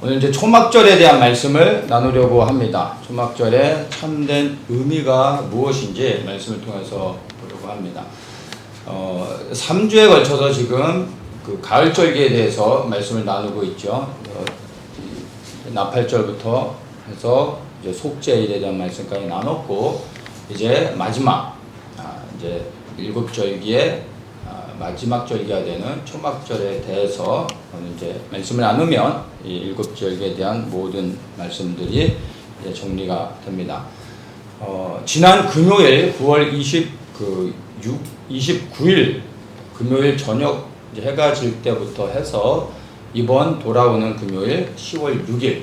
오늘 이제 초막절에 대한 말씀을 나누려고 합니다. 초막절의 참된 의미가 무엇인지 말씀을 통해서 보려고 합니다. 3주에 걸쳐서 지금 그 가을절기에 대해서 말씀을 나누고 있죠. 나팔절부터 해서 이제 속죄일에 대한 말씀까지 나눴고, 이제 마지막 이제 일곱절기의 마지막 절기가 되는 초막절에 대해서 오늘 이제 말씀을 나누면 이 일곱절기에 대한 모든 말씀들이 이제 정리가 됩니다. 지난 금요일 9월 29일 금요일 저녁 이제 해가 질 때부터 해서 이번 돌아오는 금요일 10월 6일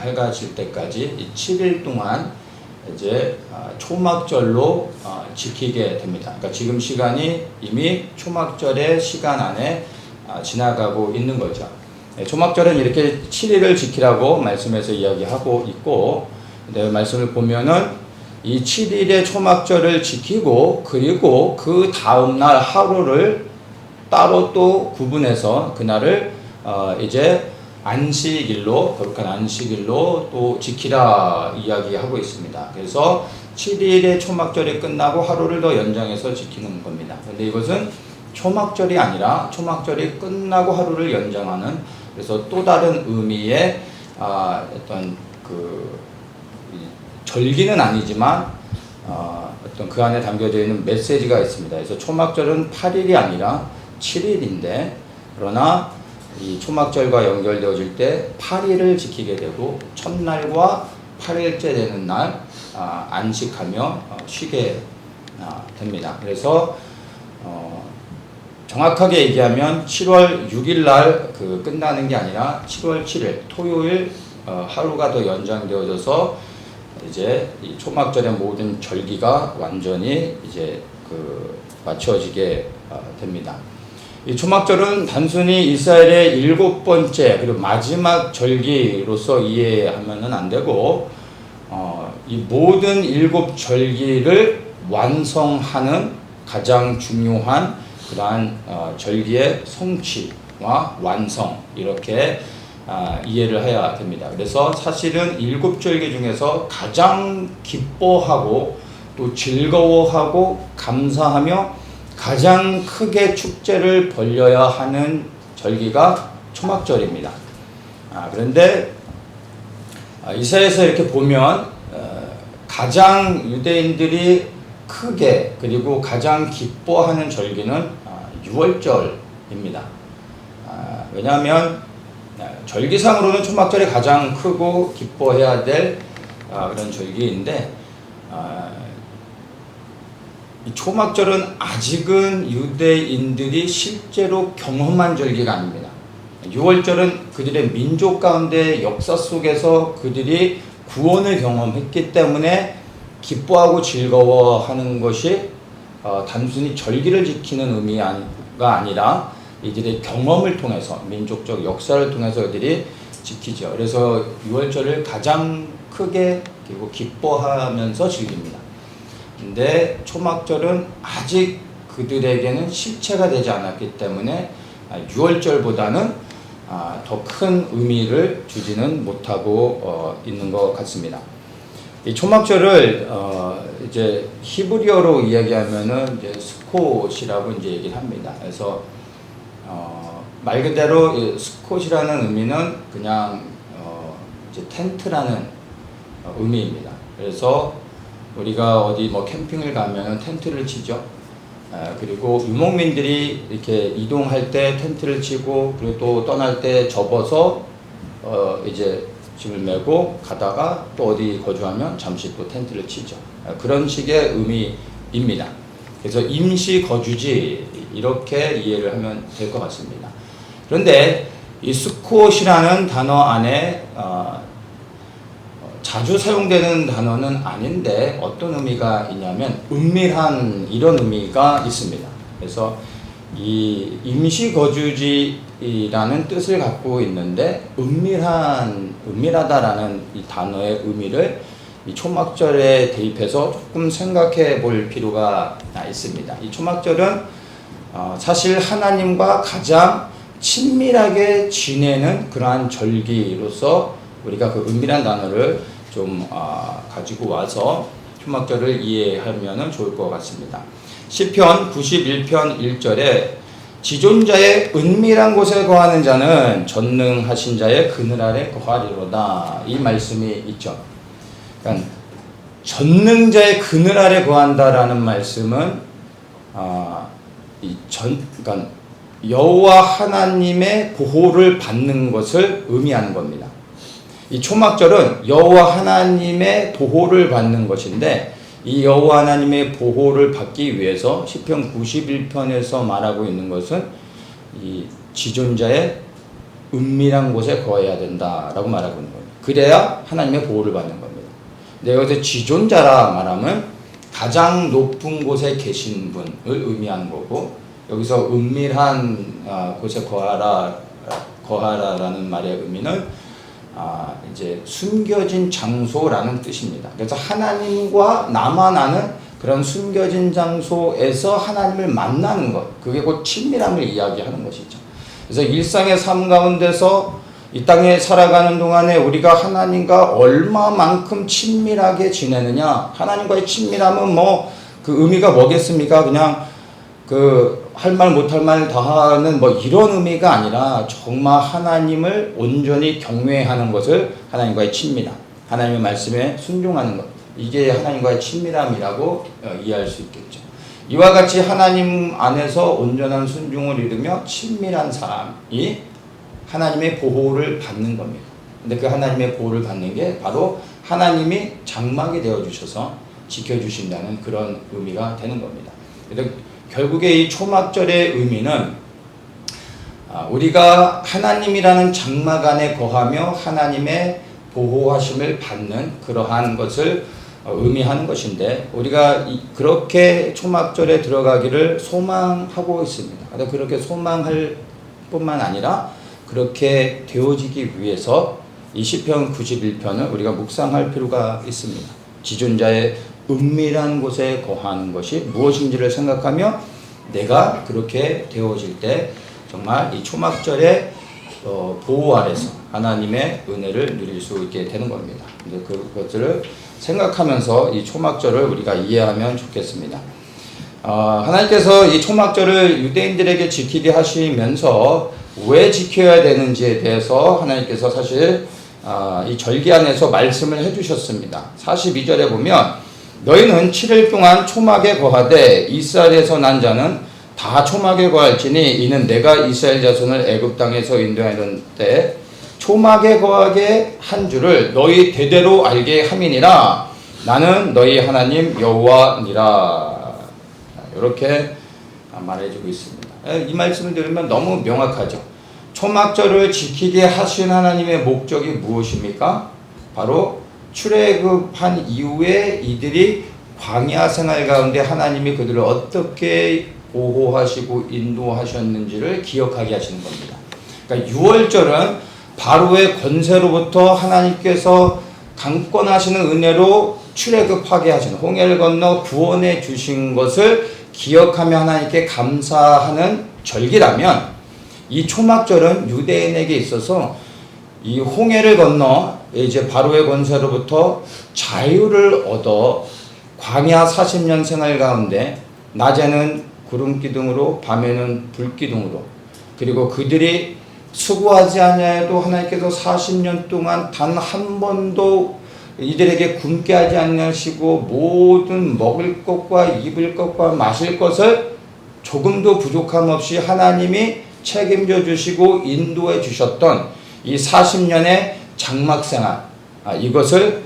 해가 질 때까지 이 7일 동안 이제 초막절로 지키게 됩니다. 그러니까 지금 시간이 이미 초막절의 시간 안에 지나가고 있는 거죠. 초막절은 이렇게 7일을 지키라고 말씀에서 이야기하고 있고, 말씀을 보면은 이 7일의 초막절을 지키고, 그리고 그 다음날 하루를 따로 또 구분해서 그날을 이제 안식일로, 거룩한 안식일로 또 지키라 이야기하고 있습니다. 그래서 7일의 초막절이 끝나고 하루를 더 연장해서 지키는 겁니다. 그런데 이것은 초막절이 아니라 초막절이 끝나고 하루를 연장하는, 그래서 또 다른 의미의 어떤 그 절기는 아니지만 어떤 그 안에 담겨져 있는 메시지가 있습니다. 그래서 초막절은 8일이 아니라 7일인데, 그러나 이 초막절과 연결되어질 때 8일을 지키게 되고, 첫날과 8일째 되는 날 안식하며 쉬게 됩니다. 그래서 정확하게 얘기하면 7월 6일 날 그 끝나는 게 아니라 7월 7일 토요일 하루가 더 연장되어져서 이제 이 초막절의 모든 절기가 완전히 이제 그 맞춰지게 됩니다. 이 초막절은 단순히 이스라엘의 7번째 그리고 마지막 절기로서 이해하면은 안 되고, 이 모든 7절기를 완성하는 가장 중요한 그러한 절기의 성취와 완성, 이렇게 이해를 해야 됩니다. 그래서 사실은 7절기 중에서 가장 기뻐하고 또 즐거워하고 감사하며 가장 크게 축제를 벌려야 하는 절기가 초막절입니다. 그런데 이사야에서 이렇게 보면 가장 유대인들이 크게 그리고 가장 기뻐하는 절기는 6월절입니다. 왜냐하면 절기상으로는 초막절이 가장 크고 기뻐해야 될 그런 절기인데, 이 초막절은 아직은 유대인들이 실제로 경험한 절기가 아닙니다. 6월절은 그들의 민족 가운데 역사 속에서 그들이 구원을 경험했기 때문에 기뻐하고 즐거워하는 것이 단순히 절기를 지키는 의미가 아니라 이들의 경험을 통해서, 민족적 역사를 통해서 이들이 지키죠. 그래서 6월절을 가장 크게 그리고 기뻐하면서 즐깁니다. 근데 초막절은 아직 그들에게는 실체가 되지 않았기 때문에 6월절보다는 더 큰 의미를 주지는 못하고 있는 것 같습니다. 이 초막절을 이제 히브리어로 이야기하면은 이제 스콧이라고 이제 얘기를 합니다. 그래서 말 그대로 스콧이라는 의미는 그냥 이제 텐트라는 의미입니다. 그래서 우리가 어디 뭐 캠핑을 가면은 텐트를 치죠. 그리고 유목민들이 이렇게 이동할 때 텐트를 치고, 그리고 또 떠날 때 접어서 이제 짐을 메고 가다가 또 어디 거주하면 잠시 또 텐트를 치죠. 그런 식의 의미입니다. 그래서 임시 거주지, 이렇게 이해를 하면 될 것 같습니다. 그런데 이 스콧이라는 단어 안에 자주 사용되는 단어는 아닌데 어떤 의미가 있냐면 은밀한, 이런 의미가 있습니다. 그래서 이 임시 거주지라는 뜻을 갖고 있는데, 은밀하다라는 이 단어의 의미를 이 초막절에 대입해서 조금 생각해 볼 필요가 있습니다. 이 초막절은 사실 하나님과 가장 친밀하게 지내는 그러한 절기로서 우리가 그 은밀한 단어를 좀 가지고 와서 초막절을 이해하면 좋을 것 같습니다. 시편 91편 1절에 지존자의 은밀한 곳에 거하는 자는 전능하신 자의 그늘 아래 거하리로다, 이 말씀이 있죠. 그러니까 전능자의 그늘 아래 거한다라는 말씀은 그러니까 여호와 하나님의 보호를 받는 것을 의미하는 겁니다. 이 초막절은 여호와 하나님의 보호를 받는 것인데, 이 여호와 하나님의 보호를 받기 위해서 시편 91편에서 말하고 있는 것은 이 지존자의 은밀한 곳에 거해야 된다라고 말하고 있는 거예요. 그래야 하나님의 보호를 받는 겁니다. 근데 여기서 지존자라 말하면 가장 높은 곳에 계신 분을 의미하는 거고, 여기서 은밀한 곳에 거하라라는 말의 의미는 이제 숨겨진 장소라는 뜻입니다. 그래서 하나님과 나만 아는 그런 숨겨진 장소에서 하나님을 만나는 것, 그게 곧 친밀함을 이야기하는 것이죠. 그래서 일상의 삶 가운데서 이 땅에 살아가는 동안에 우리가 하나님과 얼마만큼 친밀하게 지내느냐, 하나님과의 친밀함은 그 의미가 뭐겠습니까? 그냥 할 말 못할 말 다 하는 이런 의미가 아니라 정말 하나님을 온전히 경외하는 것을 하나님과의 친밀함, 하나님의 말씀에 순종하는 것, 이게 하나님과의 친밀함이라고 이해할 수 있겠죠. 이와 같이 하나님 안에서 온전한 순종을 이루며 친밀한 사람이 하나님의 보호를 받는 겁니다. 근데 그 하나님의 보호를 받는 게 바로 하나님이 장막이 되어주셔서 지켜주신다는 그런 의미가 되는 겁니다. 그래서 결국에 이 초막절의 의미는 우리가 하나님이라는 장막 안에 거하며 하나님의 보호하심을 받는 그러한 것을 의미하는 것인데, 우리가 그렇게 초막절에 들어가기를 소망하고 있습니다. 그렇게 소망할 뿐만 아니라 그렇게 되어지기 위해서 이 시편 91편을 우리가 묵상할 필요가 있습니다. 지존자의 은밀한 곳에 거하는 것이 무엇인지를 생각하며 내가 그렇게 되어질 때 정말 이 초막절의 보호 아래서 하나님의 은혜를 누릴 수 있게 되는 겁니다. 근데 그것들을 생각하면서 이 초막절을 우리가 이해하면 좋겠습니다. 하나님께서 이 초막절을 유대인들에게 지키게 하시면서 왜 지켜야 되는지에 대해서 하나님께서 사실 이 절기 안에서 말씀을 해주셨습니다. 42절에 보면 너희는 7일 동안 초막에 거하되 이스라엘에서 난 자는 다 초막에 거할지니 이는 내가 이스라엘 자손을 애굽 땅에서 인도하던 때 초막에 거하게 한 줄을 너희 대대로 알게 함이니라. 나는 너희 하나님 여호와니라. 이렇게 말해주고 있습니다. 이 말씀을 들으면 너무 명확하죠. 초막절을 지키게 하신 하나님의 목적이 무엇입니까? 바로 출애굽한 이후에 이들이 광야 생활 가운데 하나님이 그들을 어떻게 보호하시고 인도하셨는지를 기억하게 하시는 겁니다. 그러니까 6월절은 바로의 권세로부터 하나님께서 강권하시는 은혜로 출애굽하게 하신, 홍해를 건너 구원해 주신 것을 기억하며 하나님께 감사하는 절기라면, 이 초막절은 유대인에게 있어서 이 홍해를 건너 이제 바로의 권세로부터 자유를 얻어 광야 40년 생활 가운데 낮에는 구름 기둥으로 밤에는 불 기둥으로, 그리고 그들이 수고하지 아니하여도 하나님께서 40년 동안 단 한 번도 이들에게 굶게 하지 않으시고 모든 먹을 것과 입을 것과 마실 것을 조금도 부족함 없이 하나님이 책임져 주시고 인도해 주셨던 이 40년의 장막생활, 이것을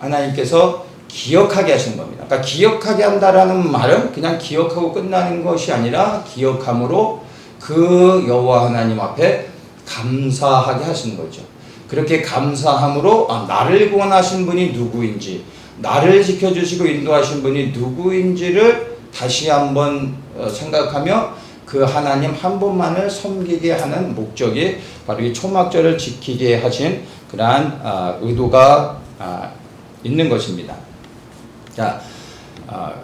하나님께서 기억하게 하시는 겁니다. 그러니까 기억하게 한다라는 말은 그냥 기억하고 끝나는 것이 아니라 기억함으로 그 여호와 하나님 앞에 감사하게 하시는 거죠. 그렇게 감사함으로 나를 구원하신 분이 누구인지, 나를 지켜주시고 인도하신 분이 누구인지를 다시 한번 생각하며 그 하나님 한 분만을 섬기게 하는 목적이 바로 이 초막절을 지키게 하신 그러한 의도가 있는 것입니다. 자,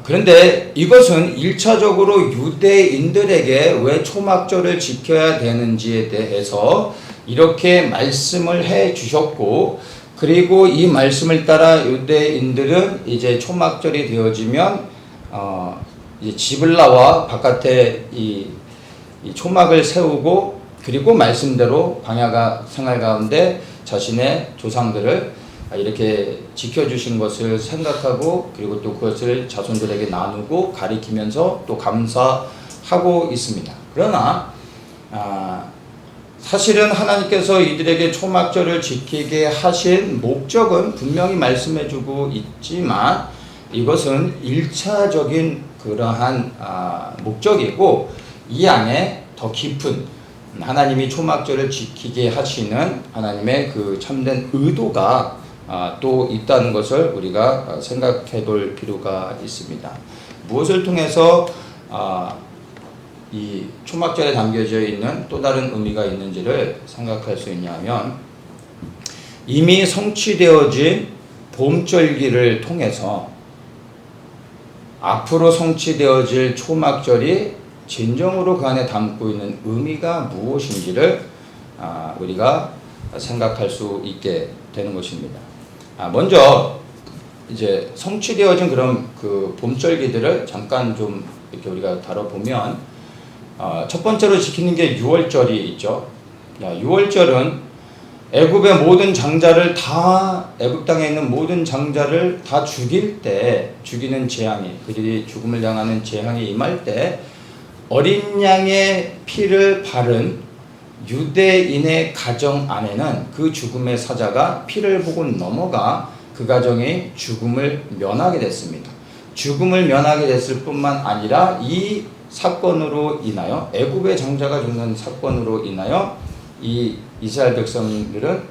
그런데 이것은 1차적으로 유대인들에게 왜 초막절을 지켜야 되는지에 대해서 이렇게 말씀을 해 주셨고, 그리고 이 말씀을 따라 유대인들은 이제 초막절이 되어지면 이제 집을 나와 바깥에 이 초막을 세우고, 그리고 말씀대로 광야 생활 가운데 자신의 조상들을 이렇게 지켜주신 것을 생각하고, 그리고 또 그것을 자손들에게 나누고 가리키면서 또 감사하고 있습니다. 그러나 사실은 하나님께서 이들에게 초막절을 지키게 하신 목적은 분명히 말씀해주고 있지만, 이것은 1차적인 그러한 목적이고, 이 안에 더 깊은 하나님이 초막절을 지키게 하시는 하나님의 그 참된 의도가 또 있다는 것을 우리가 생각해 볼 필요가 있습니다. 무엇을 통해서 이 초막절에 담겨져 있는 또 다른 의미가 있는지를 생각할 수 있냐면, 이미 성취되어진 봄절기를 통해서 앞으로 성취되어질 초막절이 진정으로 그 안에 담고 있는 의미가 무엇인지를 우리가 생각할 수 있게 되는 것입니다. 먼저 이제 성취되어진 그런 그 봄절기들을 잠깐 좀 이렇게 우리가 다뤄보면, 첫 번째로 지키는 게 유월절이 있죠. 유월절은 애굽의 모든 장자를 다, 애굽 땅에 있는 모든 장자를 다 죽일 때, 죽이는 재앙이, 그들이 죽음을 당하는 재앙이 임할 때 어린 양의 피를 바른 유대인의 가정 안에는 그 죽음의 사자가 피를 보고 넘어가 그 가정이 죽음을 면하게 됐습니다. 죽음을 면하게 됐을 뿐만 아니라 이 사건으로 인하여, 애굽의 장자가 죽는 사건으로 인하여 이 이스라엘 백성들은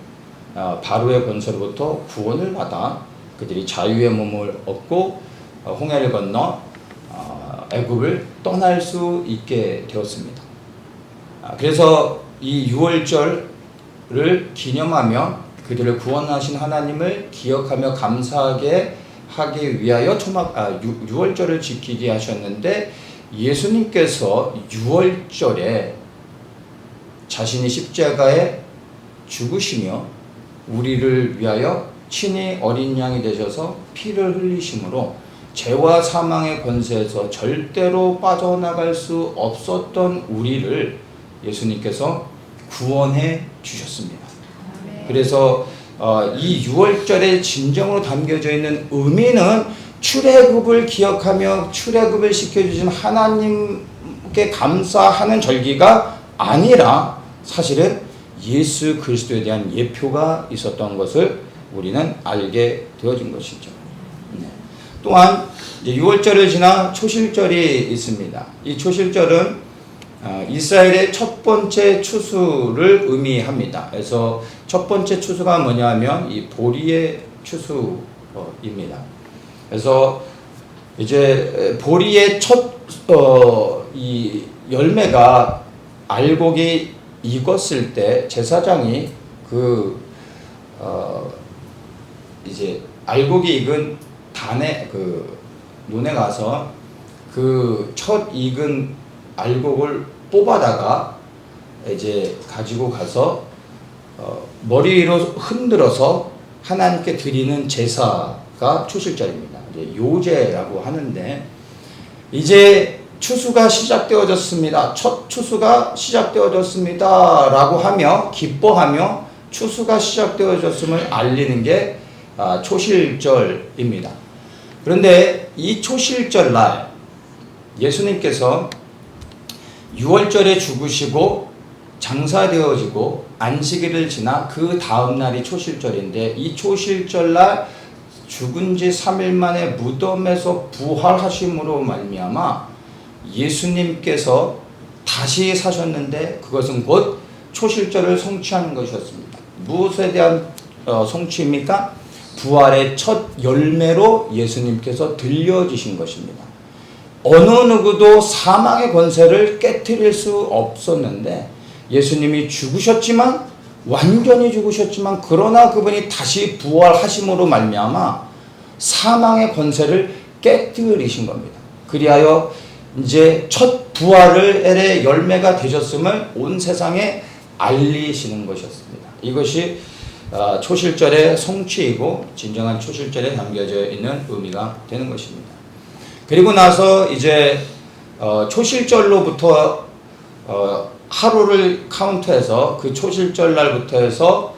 바로의 권세로부터 구원을 받아 그들이 자유의 몸을 얻고 홍해를 건너 애굽을 떠날 수 있게 되었습니다. 그래서 이 유월절을 기념하며 그들을 구원하신 하나님을 기억하며 감사하게 하기 위하여 유월절을 지키게 하셨는데, 예수님께서 유월절에 자신이 십자가에 죽으시며 우리를 위하여 친히 어린 양이 되셔서 피를 흘리심으로 죄와 사망의 권세에서 절대로 빠져나갈 수 없었던 우리를 예수님께서 구원해 주셨습니다. 그래서 이 유월절에 진정으로 담겨져 있는 의미는 출애굽을 기억하며 출애굽을 시켜주신 하나님께 감사하는 절기가 아니라 사실은 예수 그리스도에 대한 예표가 있었던 것을 우리는 알게 되어진 것이죠. 또한 유월절을 지나 초실절이 있습니다. 이 초실절은 이스라엘의 첫 번째 추수를 의미합니다. 그래서 첫 번째 추수가 뭐냐면 이 보리의 추수입니다. 그래서 이제 보리의 이 열매가 알곡이 익었을 때 제사장이 이제 알곡이 익은 단에 논에 가서 그 첫 익은 알곡을 뽑아다가 이제 가지고 가서 머리로 흔들어서 하나님께 드리는 제사가 초실절입니다. 이제 요제라고 하는데, 이제 추수가 시작되어졌습니다. 첫 추수가 시작되어졌습니다. 라고 하며 기뻐하며 추수가 시작되어졌음을 알리는 게 초실절입니다. 그런데 이 초실절 날 예수님께서 유월절에 죽으시고 장사되어지고 안식일을 지나 그 다음 날이 초실절인데, 이 초실절 날 죽은 지 3일 만에 무덤에서 부활하심으로 말미암아 예수님께서 다시 사셨는데, 그것은 곧 초실절을 성취하는 것이었습니다. 무엇에 대한 성취입니까? 부활의 첫 열매로 예수님께서 들려주신 것입니다. 어느 누구도 사망의 권세를 깨트릴 수 없었는데, 예수님이 죽으셨지만, 완전히 죽으셨지만, 그러나 그분이 다시 부활하심으로 말미암아 사망의 권세를 깨뜨리신 겁니다. 그리하여 이제 첫 부활의 열매가 되셨음을 온 세상에 알리시는 것이었습니다. 이것이 초실절의 성취이고 진정한 초실절에 담겨져 있는 의미가 되는 것입니다. 그리고 나서 이제 초실절로부터 하루를 카운트해서 그 초실절 날부터 해서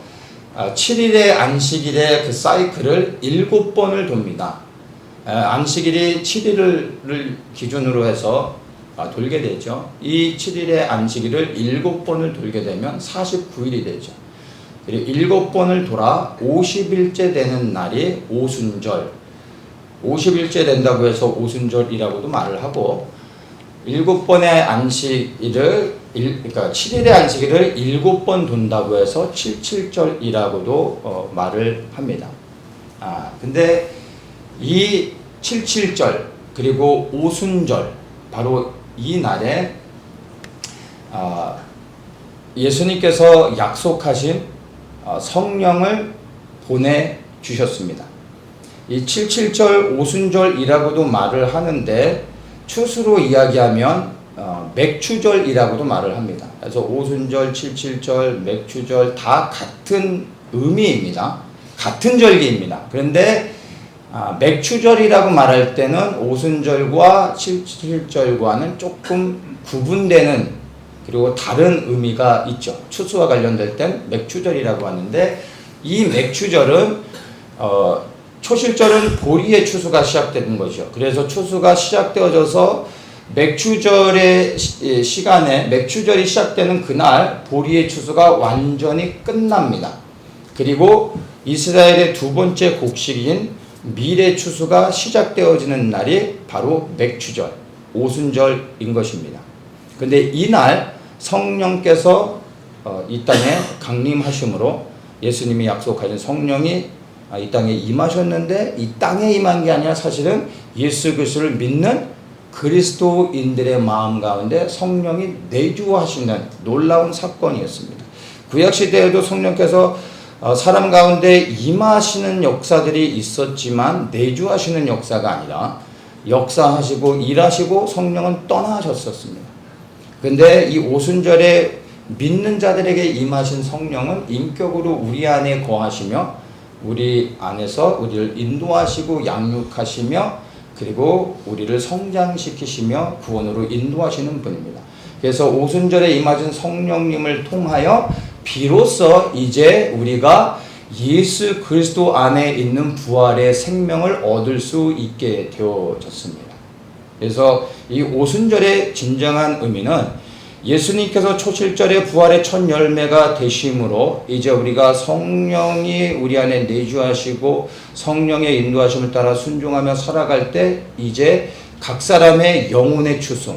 7일의 안식일의 그 사이클을 7번을 돕니다. 안식일이 7일을 기준으로 해서 돌게 되죠. 이 7일의 안식일을 7번을 돌게 되면 49일이 되죠. 그리고 7번을 돌아 50일째 되는 날이 오순절. 50일째 된다고 해서 오순절이라고도 말을 하고 7번의 안식일을 그러니까 7일의 안식일을 7번 돈다고 해서 77절이라고도 말을 합니다. 근데 이 77절 그리고 오순절 바로 이 날에 예수님께서 약속하신 성령을 보내주셨습니다. 이 77절 오순절이라고도 말을 하는데 추수로 이야기하면 맥추절이라고도 말을 합니다. 그래서 오순절, 77절, 맥추절 다 같은 의미입니다. 같은 절기입니다. 그런데 맥추절이라고 말할 때는 오순절과 77절과는 조금 구분되는 그리고 다른 의미가 있죠. 추수와 관련될 땐 맥추절이라고 하는데 이 맥추절은 초실절은 보리의 추수가 시작되는 거죠. 그래서 추수가 시작되어져서 맥추절의 시간에 맥추절이 시작되는 그날 보리의 추수가 완전히 끝납니다. 그리고 이스라엘의 두 번째 곡식인 밀의 추수가 시작되어지는 날이 바로 맥추절, 오순절인 것입니다. 그런데 이날 성령께서 이 땅에 강림하심으로 예수님이 약속하신 성령이 이 땅에 임하셨는데 이 땅에 임한 게 아니라 사실은 예수 그리스도를 믿는 그리스도인들의 마음 가운데 성령이 내주하시는 놀라운 사건이었습니다. 구약시대에도 성령께서 사람 가운데 임하시는 역사들이 있었지만 내주하시는 역사가 아니라 역사하시고 일하시고 성령은 떠나셨었습니다. 그런데 이 오순절에 믿는 자들에게 임하신 성령은 인격으로 우리 안에 거하시며 우리 안에서 우리를 인도하시고 양육하시며 그리고 우리를 성장시키시며 구원으로 인도하시는 분입니다. 그래서 오순절에 임하신 성령님을 통하여 비로소 이제 우리가 예수 그리스도 안에 있는 부활의 생명을 얻을 수 있게 되어졌습니다. 그래서 이 오순절의 진정한 의미는 예수님께서 초실절의 부활의 첫 열매가 되심으로 이제 우리가 성령이 우리 안에 내주하시고 성령의 인도하심을 따라 순종하며 살아갈 때 이제 각 사람의 영혼의 추수,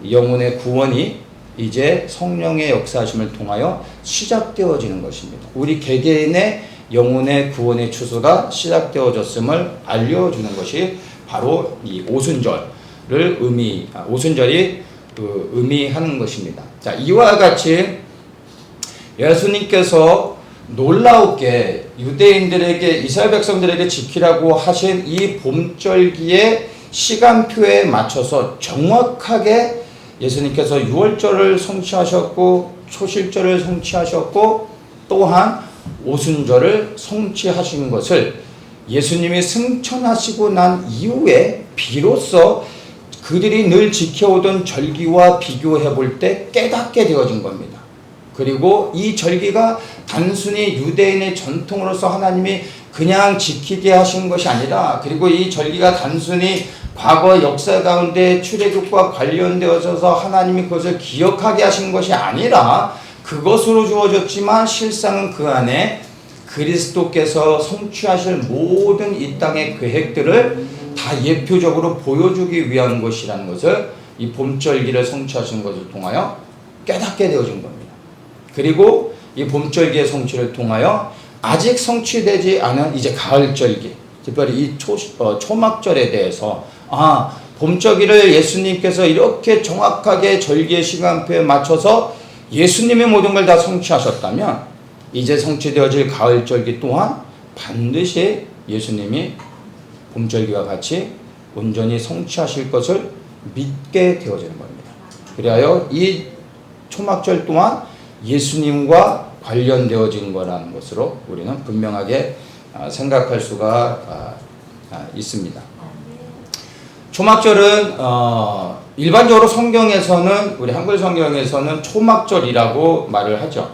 영혼의 구원이 이제 성령의 역사하심을 통하여 시작되어지는 것입니다. 우리 개개인의 영혼의 구원의 추수가 시작되어졌음을 알려주는 것이 바로 이 오순절을 오순절이 의미하는 것입니다. 자, 이와 같이 예수님께서 놀라우게 유대인들에게 이스라엘 백성들에게 지키라고 하신 이 봄절기의 시간표에 맞춰서 정확하게 예수님께서 유월절을 성취하셨고 초실절을 성취하셨고 또한 오순절을 성취하신 것을 예수님이 승천하시고 난 이후에 비로소 그들이 늘 지켜오던 절기와 비교해 볼 때 깨닫게 되어진 겁니다. 그리고 이 절기가 단순히 유대인의 전통으로서 하나님이 그냥 지키게 하신 것이 아니라 그리고 이 절기가 단순히 과거 역사 가운데 출애굽과 관련되어서 하나님이 그것을 기억하게 하신 것이 아니라 그것으로 주어졌지만 실상은 그 안에 그리스도께서 성취하실 모든 이 땅의 계획들을 다 예표적으로 보여주기 위한 것이라는 것을 이 봄절기를 성취하신 것을 통하여 깨닫게 되어진 겁니다. 그리고 이 봄절기의 성취를 통하여 아직 성취되지 않은 이제 가을절기, 특별히 이 초막절에 대해서 봄절기를 예수님께서 이렇게 정확하게 절기의 시간표에 맞춰서 예수님의 모든 걸 다 성취하셨다면 이제 성취되어질 가을절기 또한 반드시 예수님이 봄절기와 같이 온전히 성취하실 것을 믿게 되어지는 겁니다. 그리하여 이 초막절 또한 예수님과 관련되어진 거라는 것으로 우리는 분명하게 생각할 수가 있습니다. 초막절은 일반적으로 성경에서는, 우리 한글 성경에서는 초막절이라고 말을 하죠.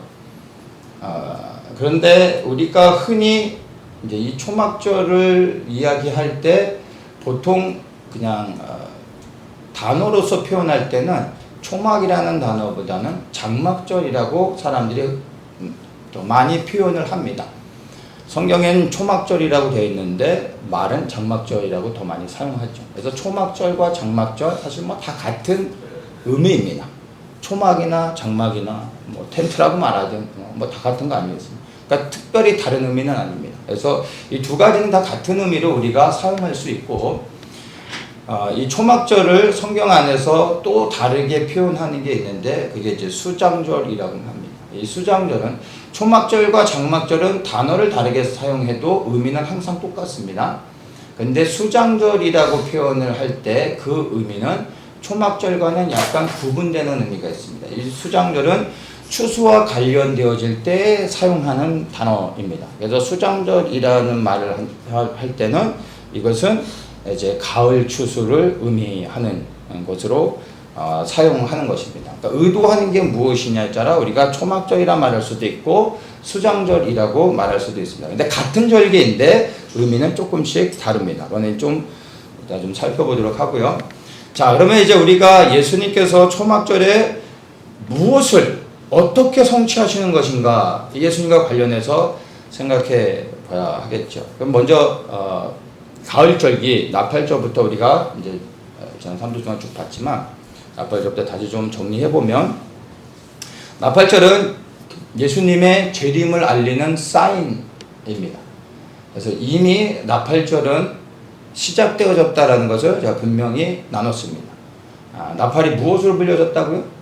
그런데 우리가 흔히 이제 이 초막절을 이야기할 때 보통 그냥 단어로서 표현할 때는 초막이라는 단어보다는 장막절이라고 사람들이 더 많이 표현을 합니다. 성경에는 초막절이라고 되어 있는데 말은 장막절이라고 더 많이 사용하죠. 그래서 초막절과 장막절 사실 뭐 다 같은 의미입니다. 초막이나 장막이나 뭐 텐트라고 말하든 뭐 다 같은 거 아니겠습니까? 그러니까 특별히 다른 의미는 아닙니다. 그래서 이 두 가지는 다 같은 의미로 우리가 사용할 수 있고, 이 초막절을 성경 안에서 또 다르게 표현하는 게 있는데 그게 이제 수장절이라고 합니다. 이 수장절은 초막절과 장막절은 단어를 다르게 사용해도 의미는 항상 똑같습니다. 근데 수장절이라고 표현을 할 때 그 의미는 초막절과는 약간 구분되는 의미가 있습니다. 이 수장절은 추수와 관련되어질 때 사용하는 단어입니다. 그래서 수장절이라는 말을 할 때는 이것은 이제 가을 추수를 의미하는 것으로 사용하는 것입니다. 그러니까 의도하는 게 무엇이냐에 따라 우리가 초막절이라 말할 수도 있고 수장절이라고 말할 수도 있습니다. 근데 같은 절기인데 의미는 조금씩 다릅니다. 그거는 좀 이따 좀 살펴보도록 하고요. 자, 그러면 이제 우리가 예수님께서 초막절에 무엇을 어떻게 성취하시는 것인가, 예수님과 관련해서 생각해 봐야 하겠죠. 그럼 먼저 가을절기 나팔절부터 우리가 이제 지난 3주 동안 쭉 봤지만 나팔절부터 다시 좀 정리해 보면, 나팔절은 예수님의 재림을 알리는 사인입니다. 그래서 이미 나팔절은 시작되어졌다라는 것을 제가 분명히 나눴습니다. 나팔이 무엇으로 불려졌다고요?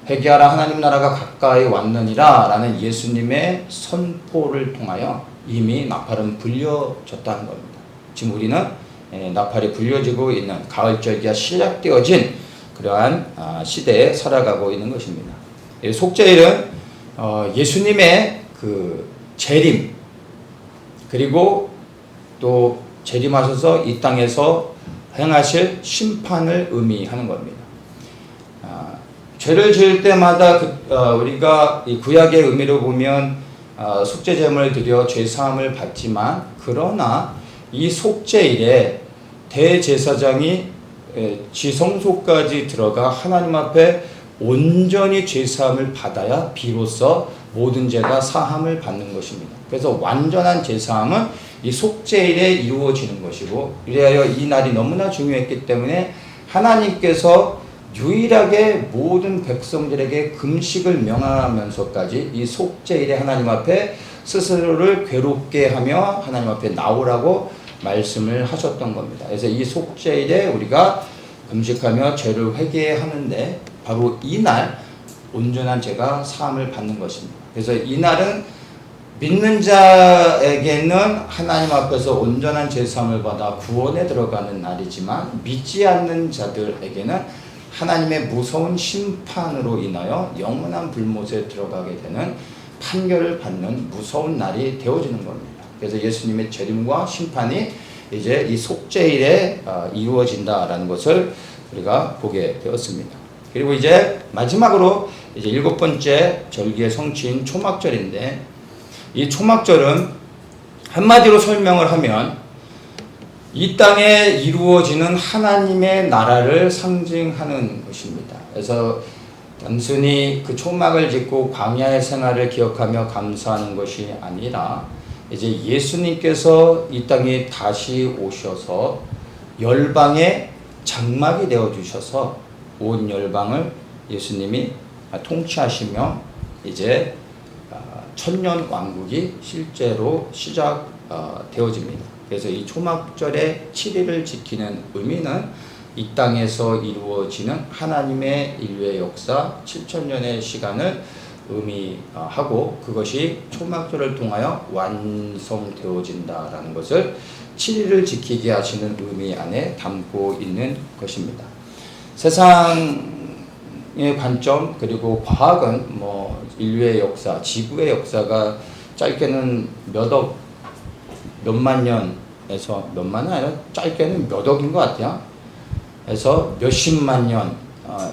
회개하라 하나님 나라가 가까이 왔느니라 라는 예수님의 선포를 통하여 이미 나팔은 불려졌다는 겁니다. 지금 우리는 나팔이 불려지고 있는 가을절기가 시작되어진 그러한 시대에 살아가고 있는 것입니다. 속죄일은 예수님의 그 재림, 그리고 또 재림하셔서 이 땅에서 행하실 심판을 의미하는 겁니다. 죄를 지을 때마다 우리가 이 구약의 의미로 보면 속죄제물을 드려 죄사함을 받지만, 그러나 이 속죄일에 대제사장이 지성소까지 들어가 하나님 앞에 온전히 죄사함을 받아야 비로소 모든 죄가 사함을 받는 것입니다. 그래서 완전한 죄사함은 이 속죄일에 이루어지는 것이고, 이래야 이 날이 너무나 중요했기 때문에 하나님께서 유일하게 모든 백성들에게 금식을 명하면서까지 이 속죄일에 하나님 앞에 스스로를 괴롭게 하며 하나님 앞에 나오라고 말씀을 하셨던 겁니다. 그래서 이 속죄일에 우리가 금식하며 죄를 회개하는데 바로 이날 온전한 죄가 사함을 받는 것입니다. 그래서 이 날은 믿는 자에게는 하나님 앞에서 온전한 죄사함을 받아 구원에 들어가는 날이지만, 믿지 않는 자들에게는 하나님의 무서운 심판으로 인하여 영원한 불못에 들어가게 되는 판결을 받는 무서운 날이 되어지는 겁니다. 그래서 예수님의 재림과 심판이 이제 이 속죄일에 이루어진다라는 것을 우리가 보게 되었습니다. 그리고 이제 마지막으로 이제 7번째 절기의 성취인 초막절인데, 이 초막절은 한마디로 설명을 하면 이 땅에 이루어지는 하나님의 나라를 상징하는 것입니다. 그래서 단순히 그 초막을 짓고 광야의 생활을 기억하며 감사하는 것이 아니라, 이제 예수님께서 이 땅에 다시 오셔서 열방의 장막이 되어 주셔서 온 열방을 예수님이 통치하시며 이제 천년 왕국이 실제로 시작되어집니다. 그래서 이 초막절의 7일을 지키는 의미는 이 땅에서 이루어지는 하나님의 인류의 역사 7천년의 시간을 의미하고 그것이 초막절을 통하여 완성되어진다라는 것을 7일을 지키게 하시는 의미 안에 담고 있는 것입니다. 세상의 관점 그리고 과학은 뭐 인류의 역사, 지구의 역사가 짧게는 몇만 년에서 몇만은 아니라 짧게는 몇 억인 것 같아요. 그래서 몇십만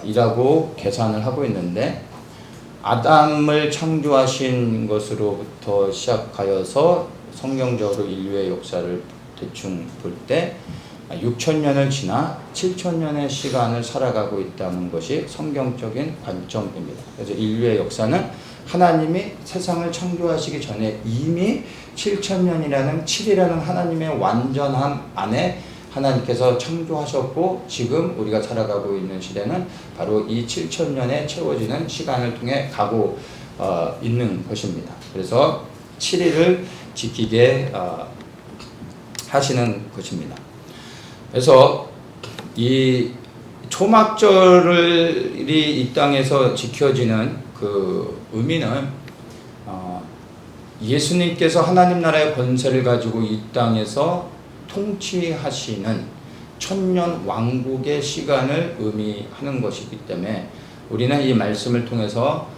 년이라고 계산을 하고 있는데 아담을 창조하신 것으로부터 시작하여서 성경적으로 인류의 역사를 대충 볼 때 6,000년을 지나 7,000년의 시간을 살아가고 있다는 것이 성경적인 관점입니다. 그래서 인류의 역사는 하나님이 세상을 창조하시기 전에 이미 7,000년이라는 7이라는 하나님의 완전함 안에 하나님께서 창조하셨고 지금 우리가 살아가고 있는 시대는 바로 이 7,000년에 채워지는 시간을 통해 가고 있는 것입니다. 그래서 7일을 지키게 하시는 것입니다. 그래서 이 초막절이 이 땅에서 지켜지는 그 의미는 예수님께서 하나님 나라의 권세를 가지고 이 땅에서 통치하시는 천년 왕국의 시간을 의미하는 것이기 때문에 우리는 이 말씀을 통해서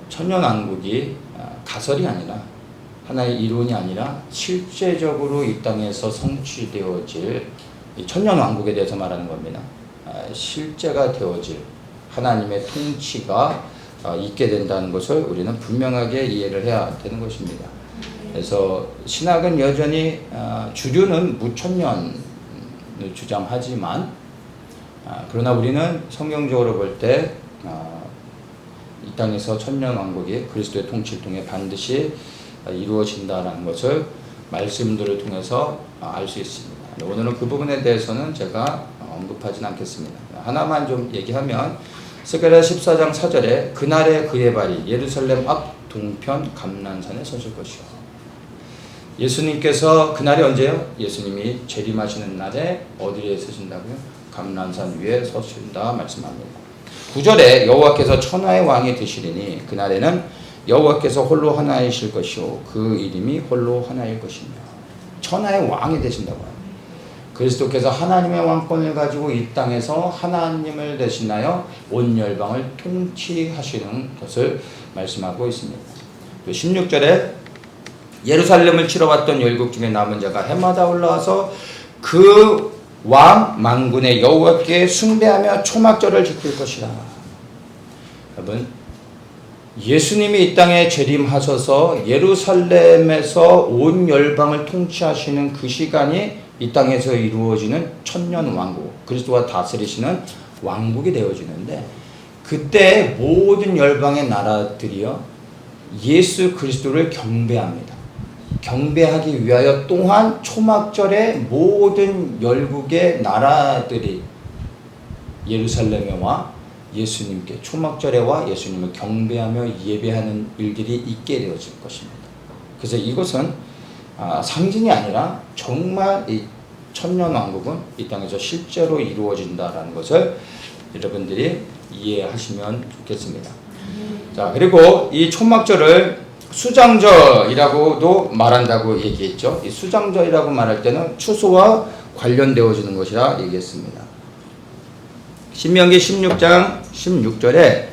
천년 왕국이 가설이 아니라 하나의 이론이 아니라 실제적으로 이 땅에서 성취되어질 이 천년 왕국에 대해서 말하는 겁니다. 실제가 되어질 하나님의 통치가 있게 된다는 것을 우리는 분명하게 이해를 해야 되는 것입니다. 그래서 신학은 여전히 주류는 무천년을 주장하지만 그러나 우리는 성경적으로 볼 때 이 땅에서 천년 왕국이 그리스도의 통치를 통해 반드시 이루어진다는 것을 말씀들을 통해서 알 수 있습니다. 오늘은 그 부분에 대해서는 제가 언급하진 않겠습니다. 하나만 좀 얘기하면 스가랴 14장 4절에 그날에 그의 발이 예루살렘 앞 동편 감난산에 서실 것이요. 예수님께서 그날이 언제요? 예수님이 재림하시는 날에 어디에 서신다고요? 감난산 위에 서신다 말씀합니다. 9절에 여호와께서 천하의 왕이 되시리니 그날에는 여호와께서 홀로 하나이실 것이요 그 이름이 홀로 하나일 것이며 천하의 왕이 되신다고 합니다. 그리스도께서 하나님의 왕권을 가지고 이 땅에서 하나님을 대신하여 온 열방을 통치하시는 것을 말씀하고 있습니다. 16절에 예루살렘을 치러 왔던 열국 중에 남은 자가 해마다 올라와서 그 왕 만군의 여호와께 숭배하며 초막절을 지킬 것이라. 여러분, 예수님이 이 땅에 재림하셔서 예루살렘에서 온 열방을 통치하시는 그 시간이 이 땅에서 이루어지는 천년 왕국, 그리스도가 다스리시는 왕국이 되어지는데 그때 모든 열방의 나라들이요 예수 그리스도를 경배합니다. 경배하기 위하여 또한 초막절에 모든 열국의 나라들이 예루살렘에 와 예수님께 초막절에 와 예수님을 경배하며 예배하는 일들이 있게 되어질 것입니다. 그래서 이것은 상징이 아니라 정말 이 천년왕국은 이 땅에서 실제로 이루어진다라는 것을 여러분들이 이해하시면 좋겠습니다. 자, 그리고 이 초막절을 수장절이라고도 말한다고 얘기했죠. 이 수장절이라고 말할 때는 추수와 관련되어지는 것이라 얘기했습니다. 신명기 16장 16절에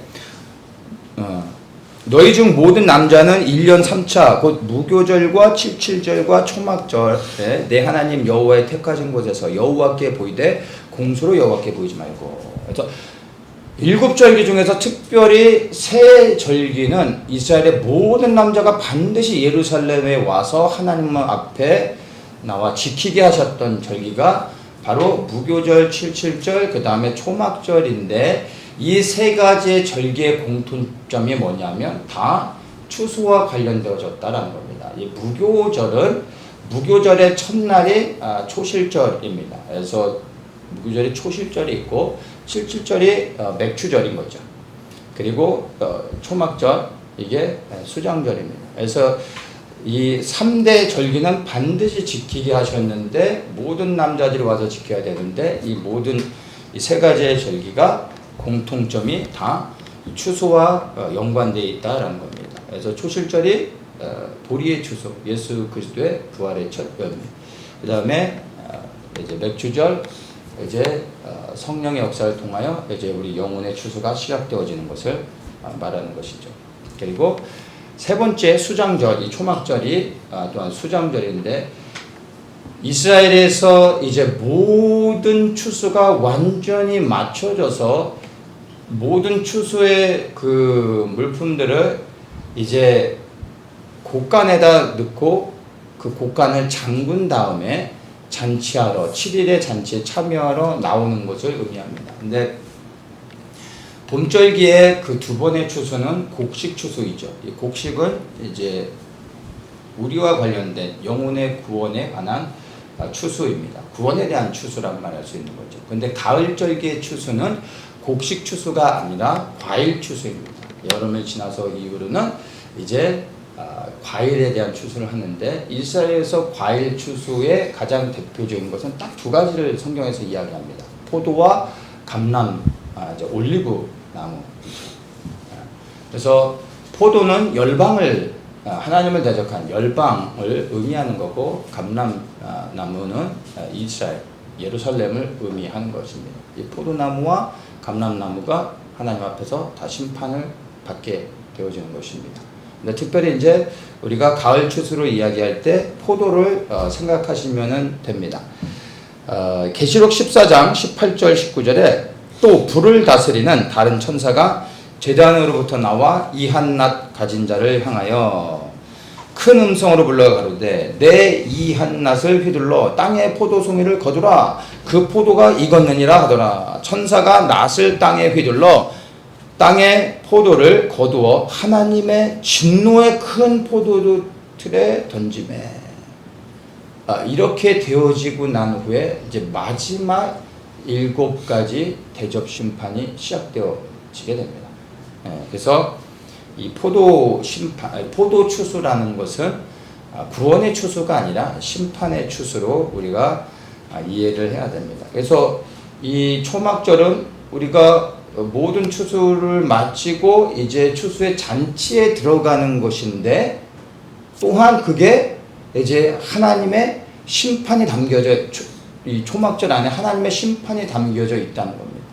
너희 중 모든 남자는 1년 3차 곧 무교절과 칠칠절과 초막절에 내 하나님 여호와의 택하신 곳에서 여호와께 보이되 공수로 여호와께 보이지 말고. 그래서 7절기 중에서 특별히 세 절기는 이스라엘의 모든 남자가 반드시 예루살렘에 와서 하나님 앞에 나와 지키게 하셨던 절기가 바로 무교절, 칠칠절, 그 다음에 초막절인데 이 세 가지의 절기의 공통점이 뭐냐면 다 추수와 관련되어졌다라는 겁니다. 이 무교절의 첫날이 초실절입니다. 그래서 무교절이 초실절이 있고 칠칠절이 맥추절인 거죠. 그리고 초막절 이게 수장절입니다. 그래서 이 3대 절기는 반드시 지키게 하셨는데 모든 남자들이 와서 지켜야 되는데 이 모든 이 세 가지의 절기가 공통점이 다 추수와 연관되어 있다라는 겁니다. 그래서 초실절이 보리의 추수, 예수 그리스도의 부활의 첫 열매. 그 다음에 이제 맥주절, 이제 성령의 역사를 통하여 이제 우리 영혼의 추수가 시작되어지는 것을 말하는 것이죠. 그리고 세 번째 수장절, 이 초막절이 또한 수장절인데, 이스라엘에서 이제 모든 추수가 완전히 맞춰져서 모든 추수의 그 물품들을 이제 곡간에다 넣고 그 곡간을 잠근 다음에 잔치하러, 7일의 잔치에 참여하러 나오는 것을 의미합니다. 근데 봄절기에 그 두 번의 추수는 곡식 추수이죠. 이 곡식은 이제 우리와 관련된 영혼의 구원에 관한 추수입니다. 구원에 대한 추수라고 말할 수 있는 거죠. 근데 가을절기의 추수는 곡식 추수가 아니라 과일 추수입니다. 여름을 지나서 이후로는 이제 과일에 대한 추수를 하는데, 이스라엘에서 과일 추수의 가장 대표적인 것은 딱 두 가지를 성경에서 이야기합니다. 포도와 감람, 이제 올리브 나무. 그래서 포도는 열방을, 하나님을 대적한 열방을 의미하는 거고, 감람나무는 이스라엘, 예루살렘을 의미하는 것입니다. 이 포도나무와 감람나무가 하나님 앞에서 다 심판을 받게 되어지는 것입니다. 근데 특별히 이제 우리가 가을 추수로 이야기할 때 포도를 생각하시면 됩니다. 계시록 14장 18절 19절에 또 불을 다스리는 다른 천사가 제단으로부터 나와 이 한낱 가진 자를 향하여 큰 음성으로 불러 가로되 내 이 한낱을 휘둘러 땅의 포도송이를 거두라. 그 포도가 익었느니라 하더라. 천사가 낫을 땅에 휘둘러 땅의 포도를 거두어 하나님의 진노의 큰 포도틀에 던지매. 이렇게 되어지고 난 후에 이제 마지막 7가지 대접 심판이 시작되어지게 됩니다. 그래서 이 포도 추수라는 것은 구원의 추수가 아니라 심판의 추수로 우리가 이해를 해야 됩니다. 그래서 이 초막절은 우리가 모든 추수를 마치고 이제 추수의 잔치에 들어가는 것인데, 또한 그게 이제 하나님의 심판이 담겨져, 이 초막절 안에 하나님의 심판이 담겨져 있다는 겁니다.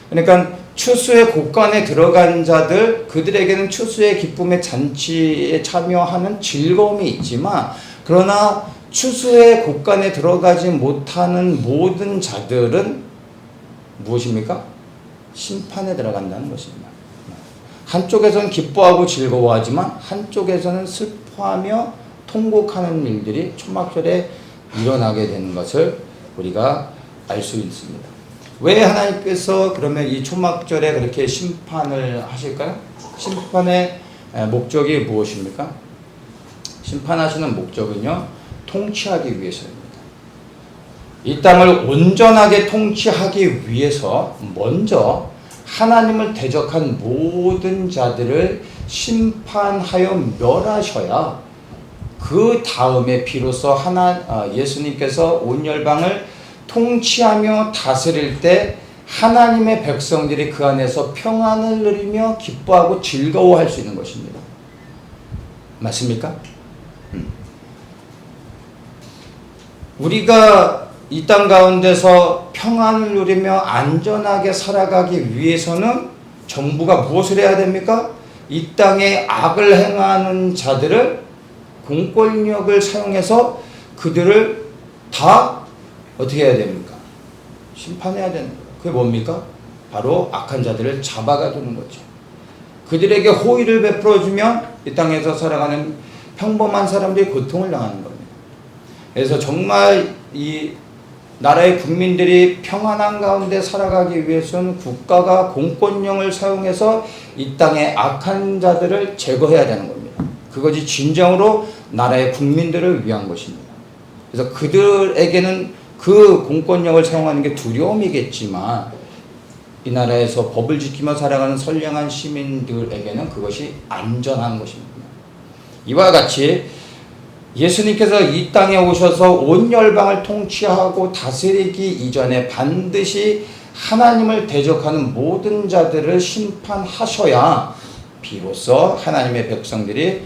그러니까 추수의 곡간에 들어간 자들, 그들에게는 추수의 기쁨의 잔치에 참여하는 즐거움이 있지만, 그러나 추수의 곡간에 들어가지 못하는 모든 자들은 무엇입니까? 심판에 들어간다는 것입니다. 한쪽에서는 기뻐하고 즐거워하지만 한쪽에서는 슬퍼하며 통곡하는 일들이 초막절에 일어나게 되는 것을 우리가 알 수 있습니다. 왜 하나님께서 그러면 이 초막절에 그렇게 심판을 하실까요? 심판의 목적이 무엇입니까? 심판하시는 목적은요, 통치하기 위해서입니다. 이 땅을 온전하게 통치하기 위해서 먼저 하나님을 대적한 모든 자들을 심판하여 멸하셔야 그 다음에 비로소 예수님께서 온 열방을 통치하며 다스릴 때 하나님의 백성들이 그 안에서 평안을 누리며 기뻐하고 즐거워할 수 있는 것입니다. 맞습니까? 우리가 이 땅 가운데서 평안을 누리며 안전하게 살아가기 위해서는 정부가 무엇을 해야 됩니까? 이 땅에 악을 행하는 자들을 공권력을 사용해서 그들을 다 어떻게 해야 됩니까? 심판해야 되는 거예요. 그게 뭡니까? 바로 악한 자들을 잡아가두는 거죠. 그들에게 호의를 베풀어주면 이 땅에서 살아가는 평범한 사람들이 고통을 당하는 겁니다. 그래서 정말 이 나라의 국민들이 평안한 가운데 살아가기 위해서는 국가가 공권력을 사용해서 이 땅의 악한 자들을 제거해야 되는 겁니다. 그것이 진정으로 나라의 국민들을 위한 것입니다. 그래서 그들에게는 그 공권력을 사용하는 게 두려움이겠지만, 이 나라에서 법을 지키며 살아가는 선량한 시민들에게는 그것이 안전한 것입니다. 이와 같이 예수님께서 이 땅에 오셔서 온 열방을 통치하고 다스리기 이전에 반드시 하나님을 대적하는 모든 자들을 심판하셔야 비로소 하나님의 백성들이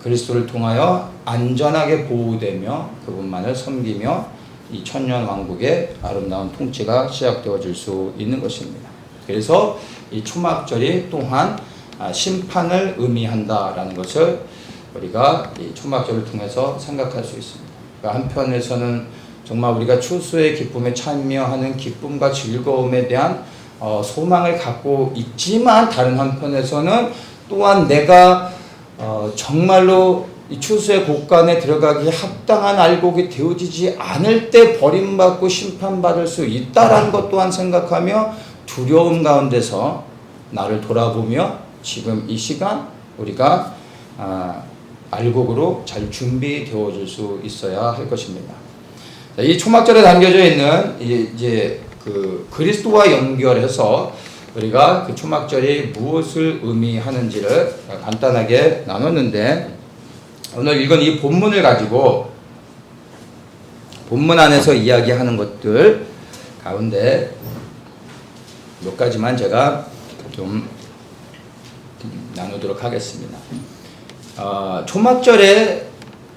그리스도를 통하여 안전하게 보호되며 그분만을 섬기며 이 천년 왕국의 아름다운 통치가 시작되어질 수 있는 것입니다. 그래서 이 초막절이 또한 심판을 의미한다라는 것을 우리가 이 초막절을 통해서 생각할 수 있습니다. 그러니까 한편에서는 정말 우리가 추수의 기쁨에 참여하는 기쁨과 즐거움에 대한 소망을 갖고 있지만, 다른 한편에서는 또한 내가 정말로 이 추수의 곳간에 들어가기 합당한 알곡이 되어지지 않을 때 버림받고 심판받을 수 있다라는 것 또한 생각하며 두려움 가운데서 나를 돌아보며 지금 이 시간 우리가 알곡으로 잘 준비되어질 수 있어야 할 것입니다. 이 초막절에 담겨져 있는 이제 그 그리스도와 연결해서 우리가 그 초막절이 무엇을 의미하는지를 간단하게 나눴는데, 오늘 읽은 이 본문을 가지고 본문 안에서 이야기하는 것들 가운데 몇 가지만 제가 좀 나누도록 하겠습니다. 초막절에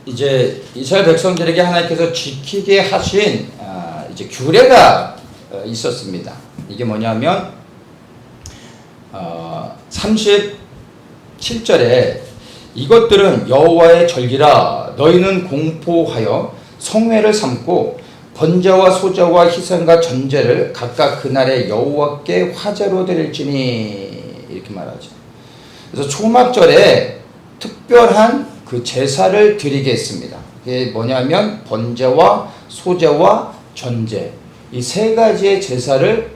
이제 이스라엘 백성들에게 하나님께서 지키게 하신 이제 규례가 있었습니다. 이게 뭐냐면 37절에 이것들은 여호와의 절기라. 너희는 공포하여 성회를 삼고 번제와 소제와 희생과 전제를 각각 그날의 여호와께 화제로 드릴지니, 이렇게 말하죠. 그래서 초막절에 특별한 그 제사를 드리겠습니다. 이게 뭐냐면 번제와 소제와 전제, 이 세 가지의 제사를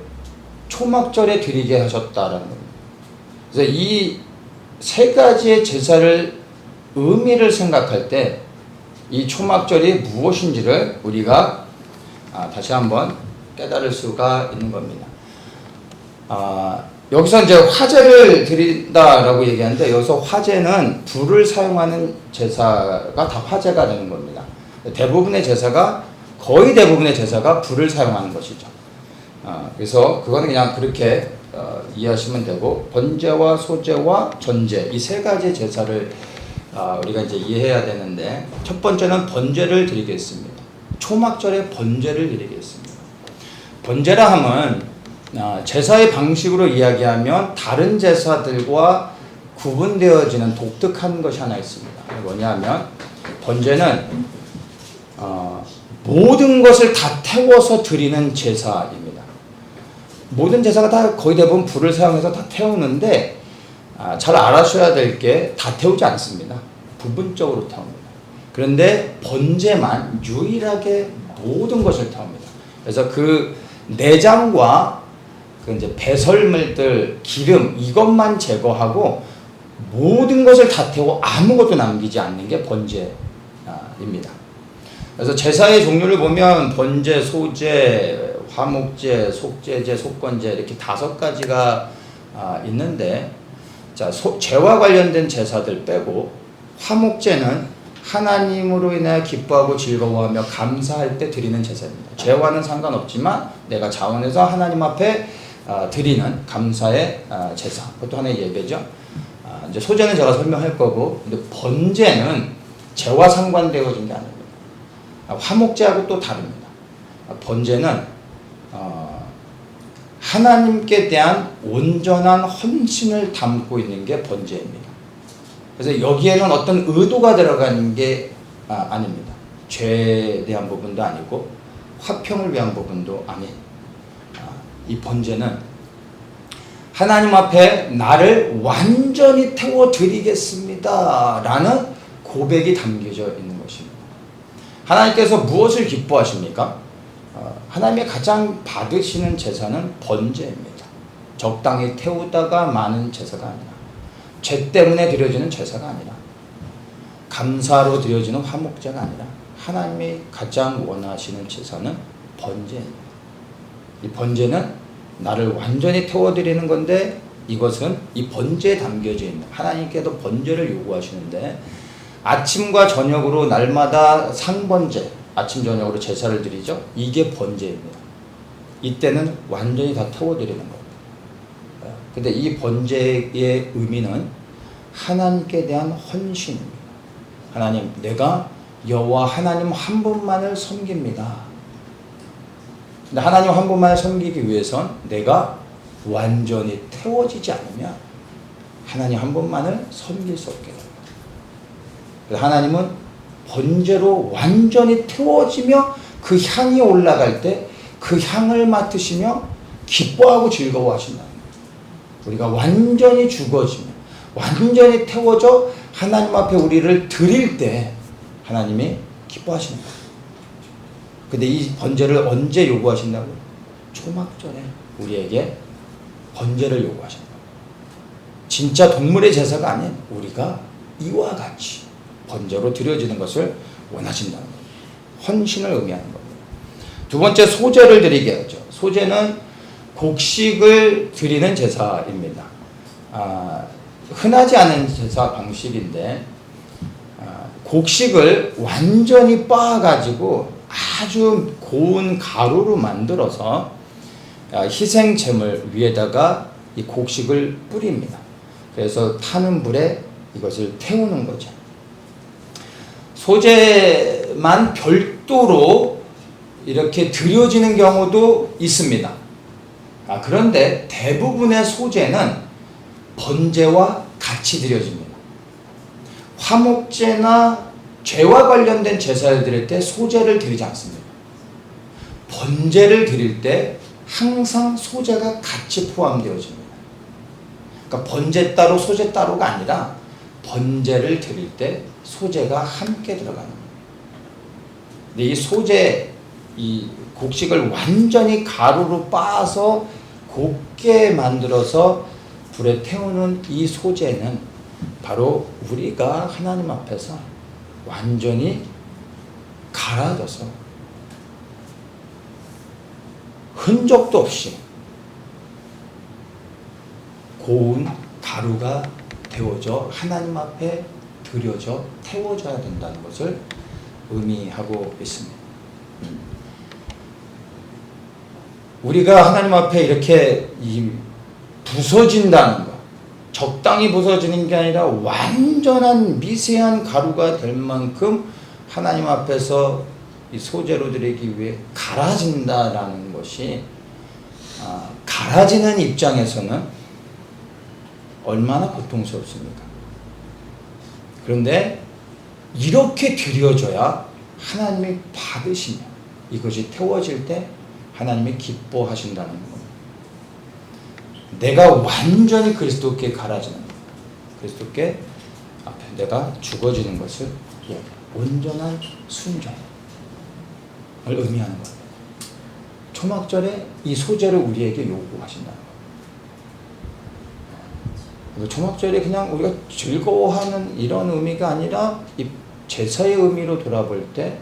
초막절에 드리게 하셨다라는 겁니다. 그래서 이 세 가지의 제사를 의미를 생각할 때 이 초막절이 무엇인지를 우리가 다시 한번 깨달을 수가 있는 겁니다. 여기서 이제 화제를 드린다라고 얘기하는데, 여기서 화제는 불을 사용하는 제사가 다 화제가 되는 겁니다. 거의 대부분의 제사가 불을 사용하는 것이죠. 그래서 그거는 그냥 그렇게 이해하시면 되고, 번제와 소제와 전제, 이 세 가지 제사를 우리가 이제 이해해야 되는데, 첫 번째는 번제를 드리겠습니다. 초막절에 번제를 드리겠습니다. 번제라 함은 제사의 방식으로 이야기하면 다른 제사들과 구분되어지는 독특한 것이 하나 있습니다. 뭐냐면 번제는 모든 것을 다 태워서 드리는 제사입니다. 모든 제사가 다 거의 대부분 불을 사용해서 다 태우는데, 잘 알아셔야 될 게 다 태우지 않습니다. 부분적으로 태웁니다. 그런데 번제만 유일하게 모든 것을 태웁니다. 그래서 그 내장과 그 이제 배설물들, 기름, 이것만 제거하고 모든 것을 다 태워 아무것도 남기지 않는 게 번제입니다. 그래서 제사의 종류를 보면 번제, 소제, 화목제, 속제제, 속건제, 이렇게 5가지가 있는데, 자, 제와 관련된 제사들 빼고 화목제는 하나님으로 인해 기뻐하고 즐거워하며 감사할 때 드리는 제사입니다. 제와는 상관없지만 내가 자원해서 하나님 앞에 드리는 감사의 제사, 그것도 하나의 예배죠. 이제 소제는 제가 설명할 거고, 근데 번제는 제와 상관되어진 게 아닙니다. 화목제하고 또 다릅니다. 번제는 하나님께 대한 온전한 헌신을 담고 있는 게 번제입니다. 그래서 여기에는 어떤 의도가 들어가는 게 아닙니다. 죄에 대한 부분도 아니고 화평을 위한 부분도 아닌, 이 번제는 하나님 앞에 나를 완전히 태워드리겠습니다 라는 고백이 담겨져 있는 것입니다. 하나님께서 무엇을 기뻐하십니까? 하나님의 가장 받으시는 제사는 번제입니다. 적당히 태우다가 마는 제사가 아니라, 죄 때문에 드려지는 제사가 아니라, 감사로 드려지는 화목제가 아니라, 하나님이 가장 원하시는 제사는 번제입니다. 이 번제는 나를 완전히 태워드리는 건데, 이것은 이 번제에 담겨져 있는, 하나님께도 번제를 요구하시는데, 아침과 저녁으로 날마다 상번제, 아침 저녁으로 제사를 드리죠. 이게 번제입니다. 이때는 완전히 다 태워드리는 겁니다. 근데 이 번제의 의미는 하나님께 대한 헌신입니다. 하나님, 내가 여호와 하나님 한 분만을 섬깁니다. 근데 하나님 한 분만을 섬기기 위해선 내가 완전히 태워지지 않으면 하나님 한 분만을 섬길 수 없게 됩니다. 그래서 하나님은 번제로 완전히 태워지며 그 향이 올라갈 때 그 향을 맡으시며 기뻐하고 즐거워하신다. 우리가 완전히 죽어지며 완전히 태워져 하나님 앞에 우리를 드릴 때 하나님이 기뻐하시는 거예요. 근데 이 번제를 언제 요구하신다고요? 초막절에 우리에게 번제를 요구하신다. 진짜 동물의 제사가 아닌 우리가 이와 같이 번제로 드려지는 것을 원하신다는 거예요. 헌신을 의미하는 겁니다. 두 번째, 소제를 드리게 하죠. 소제는 곡식을 드리는 제사입니다. 흔하지 않은 제사 방식인데 곡식을 완전히 빻아가지고 아주 고운 가루로 만들어서 희생 제물 위에다가 이 곡식을 뿌립니다. 그래서 타는 불에 이것을 태우는 거죠. 소제만 별도로 이렇게 드려지는 경우도 있습니다. 그런데 대부분의 소제는 번제와 같이 드려집니다. 화목제나 죄와 관련된 제사를 드릴 때 소제를 드리지 않습니다. 번제를 드릴 때 항상 소제가 같이 포함되어집니다. 그러니까 번제 따로 소제 따로가 아니라 번제를 드릴 때 소제가 함께 들어가는 거예요. 근데 이 소제, 이 곡식을 완전히 가루로 빻아서 곱게 만들어서 불에 태우는 이 소제는 바로 우리가 하나님 앞에서 완전히 갈아져서 흔적도 없이 고운 가루가 되어져 하나님 앞에 드려져 태워져야 된다는 것을 의미하고 있습니다. 우리가 하나님 앞에 이렇게 부서진다는 것, 적당히 부서지는 게 아니라 완전한 미세한 가루가 될 만큼 하나님 앞에서 이 소제로 드리기 위해 갈아진다라는 것이 갈아지는 입장에서는 얼마나 고통스럽습니까? 그런데 이렇게 드려져야 하나님이 받으시며 이것이 태워질 때 하나님이 기뻐하신다는 겁니다. 내가 완전히 그리스도께 갈아지는 것, 그리스도께 앞에 내가 죽어지는 것을 온전한 순종을 의미하는 겁니다. 초막절에 이 소제를 우리에게 요구하신다는 겁니다. 초막절이 그냥 우리가 즐거워하는 이런 의미가 아니라 이 제사의 의미로 돌아볼 때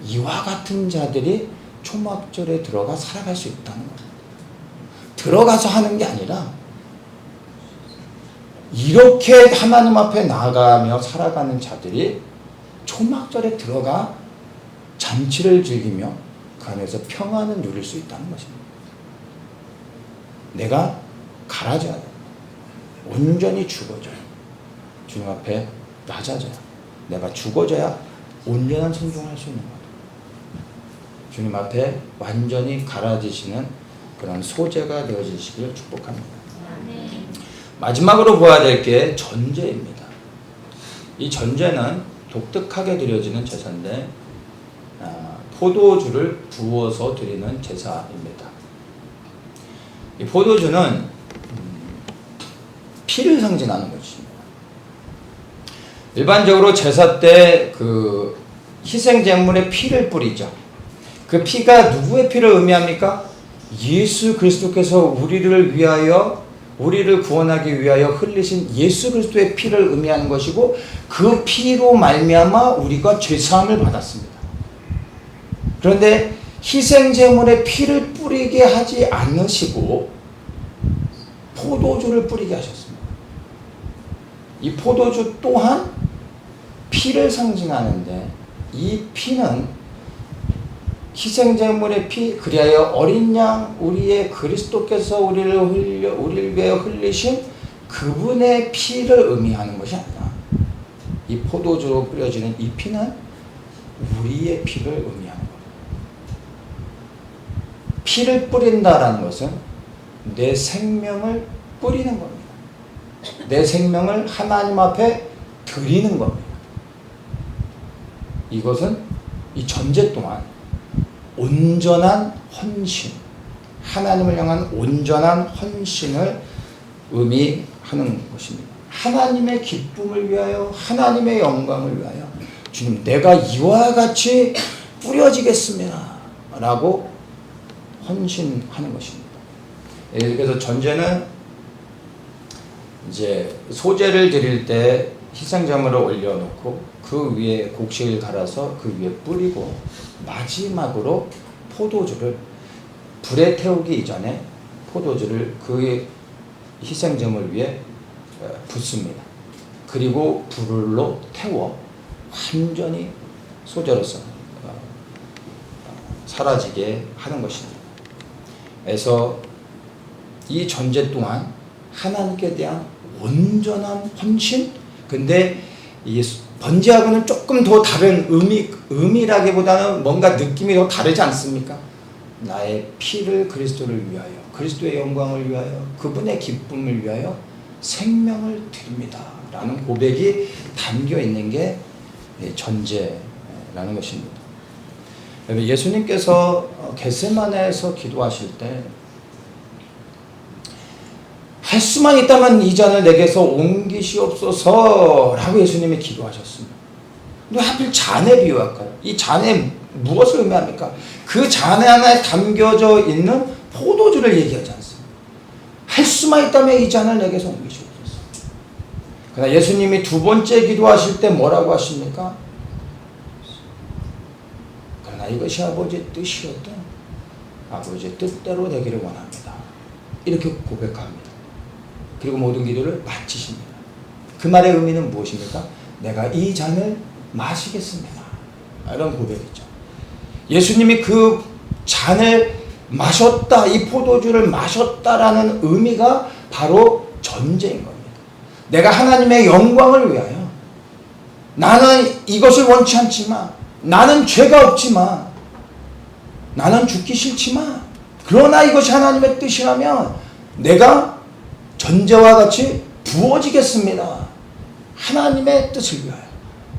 이와 같은 자들이 초막절에 들어가 살아갈 수 있다는 겁니다. 들어가서 하는 게 아니라 이렇게 하나님 앞에 나아가며 살아가는 자들이 초막절에 들어가 잔치를 즐기며 그 안에서 평안을 누릴 수 있다는 것입니다. 내가 갈아져야 돼. 온전히 죽어져야. 주님 앞에 낮아져야. 내가 죽어져야 온전한 순종할 수 있는 거다. 주님 앞에 완전히 갈아지시는 그런 소제가 되어지시기를 축복합니다. 마지막으로 보아야 될 게 전제입니다. 이 전제는 독특하게 드려지는 제사인데 포도주를 부어서 드리는 제사입니다. 이 포도주는 피를 상징하는 것입니다. 일반적으로 제사 때 그 희생 제물에 피를 뿌리죠. 그 피가 누구의 피를 의미합니까? 예수 그리스도께서 우리를 위하여, 우리를 구원하기 위하여 흘리신 예수 그리스도의 피를 의미하는 것이고, 그 피로 말미암아 우리가 죄사함을 받았습니다. 그런데 희생 제물에 피를 뿌리게 하지 않으시고 포도주를 뿌리게 하셨습니다. 이 포도주 또한 피를 상징하는데, 이 피는 희생제물의 피, 그리하여 어린 양 우리의 그리스도께서 우리를 위하여 흘리신 그분의 피를 의미하는 것이 아니라 이 포도주로 뿌려지는 이 피는 우리의 피를 의미하는 겁니다. 피를 뿌린다라는 것은 내 생명을 뿌리는 겁니다. 내 생명을 하나님 앞에 드리는 겁니다. 이것은 이 전제 동안 온전한 헌신, 하나님을 향한 온전한 헌신을 의미하는 것입니다. 하나님의 기쁨을 위하여, 하나님의 영광을 위하여 주님, 내가 이와 같이 뿌려지겠습니다 라고 헌신하는 것입니다. 그래서 전제는 이제 소제를 드릴 때 희생제물을 올려놓고 그 위에 곡식을 갈아서 그 위에 뿌리고 마지막으로 포도주를 불에 태우기 이전에 포도주를 그 희생제물 위에 붓습니다. 그리고 불로 태워 완전히 소제로서 사라지게 하는 것입니다. 그래서 이 전제 동안 하나님께 대한 온전한 헌신, 근데 이 번제하고는 조금 더 다른 의미라기보다는 뭔가 느낌이 더 다르지 않습니까? 나의 피를 그리스도를 위하여, 그리스도의 영광을 위하여, 그분의 기쁨을 위하여 생명을 드립니다 라는 고백이 담겨 있는 게 전제라는 것입니다. 예수님께서 겟세마네에서 기도하실 때 할 수만 있다면 이 잔을 내게서 옮기시옵소서 라고 예수님이 기도하셨습니다. 근데 하필 잔에 비유할까요? 이 잔에 무엇을 의미합니까? 그 잔에 하나에 담겨져 있는 포도주를 얘기하지 않습니다. 할 수만 있다면 이 잔을 내게서 옮기시옵소서. 그러나 예수님이 두 번째 기도하실 때 뭐라고 하십니까? 그러나 이것이 아버지의 뜻이었던 아버지의 뜻대로 되기를 원합니다. 이렇게 고백합니다. 그리고 모든 기도를 마치십니다. 그 말의 의미는 무엇입니까? 내가 이 잔을 마시겠습니다. 이런 고백이죠. 예수님이 그 잔을 마셨다, 이 포도주를 마셨다라는 의미가 바로 전제인 겁니다. 내가 하나님의 영광을 위하여, 나는 이것을 원치 않지만, 나는 죄가 없지만, 나는 죽기 싫지만, 그러나 이것이 하나님의 뜻이라면 내가 전제와 같이 부어지겠습니다. 하나님의 뜻을 위하여,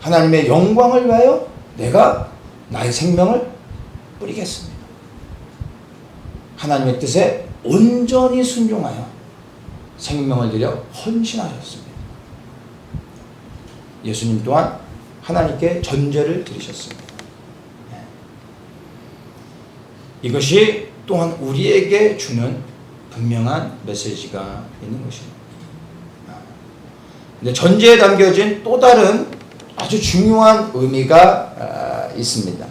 하나님의 영광을 위하여 내가 나의 생명을 뿌리겠습니다. 하나님의 뜻에 온전히 순종하여 생명을 들여 헌신하셨습니다. 예수님 또한 하나님께 전제를 드리셨습니다. 이것이 또한 우리에게 주는 분명한 메시지가 있는 것입니다. 근데 전제에 담겨진 또 다른 아주 중요한 의미가 있습니다.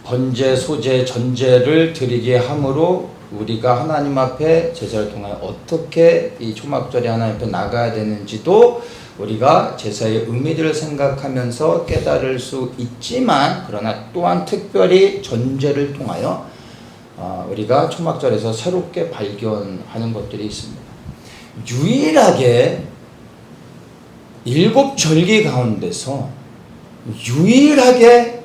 번제, 소제, 전제를 드리게 함으로 우리가 하나님 앞에 제사를 통하여 어떻게 이 초막절에 하나님 앞에 나가야 되는지도 우리가 제사의 의미들을 생각하면서 깨달을 수 있지만, 그러나 또한 특별히 전제를 통하여 우리가 초막절에서 새롭게 발견하는 것들이 있습니다. 유일하게 7절기 가운데서 유일하게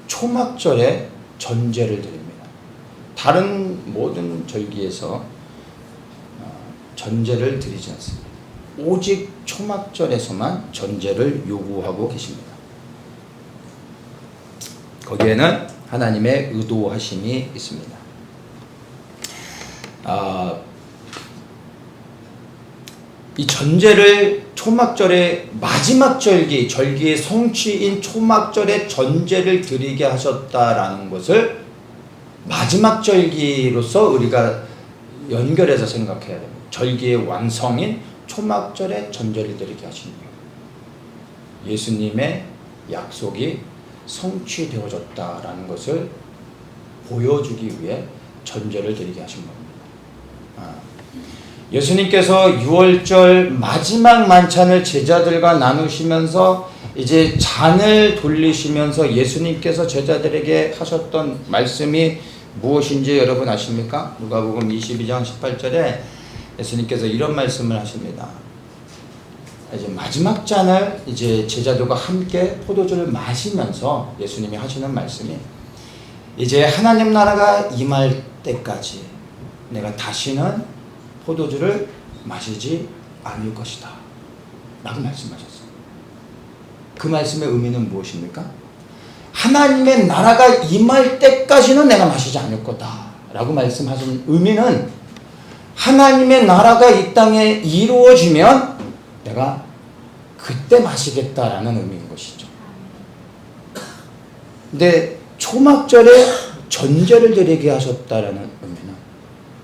초막절에 전제를 드립니다. 다른 모든 절기에서 전제를 드리지 않습니다. 오직 초막절에서만 전제를 요구하고 계십니다. 거기에는 하나님의 의도하심이 있습니다. 이 전제를 초막절의 마지막 절기의 성취인 초막절의 전제를 드리게 하셨다라는 것을 마지막 절기로서 우리가 연결해서 생각해야 됩니다. 절기의 완성인 초막절의 전제를 드리게 하신 거예요. 예수님의 약속이 성취되어졌다라는 것을 보여주기 위해 전제를 드리게 하신 겁니다. 예수님께서 6월절 마지막 만찬을 제자들과 나누시면서 이제 잔을 돌리시면서 예수님께서 제자들에게 하셨던 말씀이 무엇인지 여러분 아십니까? 누가복음 22장 18절에 예수님께서 이런 말씀을 하십니다. 이제 마지막 잔을 이제 제자들과 함께 포도주를 마시면서 예수님이 하시는 말씀이 이제 하나님 나라가 임할 때까지 내가 다시는 포도주를 마시지 않을 것이다 라고 말씀하셨어요. 그 말씀의 의미는 무엇입니까? 하나님의 나라가 임할 때까지는 내가 마시지 않을 거다 라고 말씀하신 의미는 하나님의 나라가 이 땅에 이루어지면 내가 그때 마시겠다라는 의미인 것이죠. 근데 초막절에 전제를 드리게 하셨다라는 의미는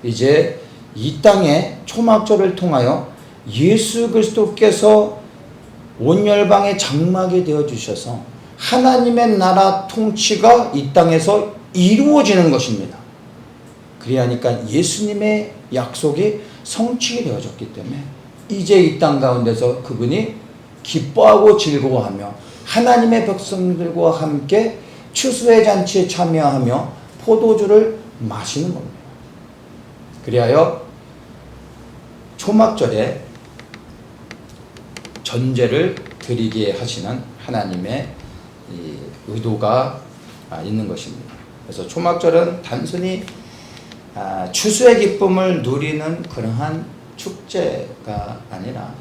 이제 이 땅에 초막절을 통하여 예수 그리스도께서 온 열방의 장막이 되어 주셔서 하나님의 나라 통치가 이 땅에서 이루어지는 것입니다. 그리하니까 예수님의 약속이 성취가 되어졌기 때문에 이제 이 땅 가운데서 그분이 기뻐하고 즐거워하며 하나님의 백성들과 함께 추수의 잔치에 참여하며 포도주를 마시는 겁니다. 그리하여 초막절에 전제를 드리게 하시는 하나님의 이 의도가 있는 것입니다. 그래서 초막절은 단순히 추수의 기쁨을 누리는 그러한 축제가 아니라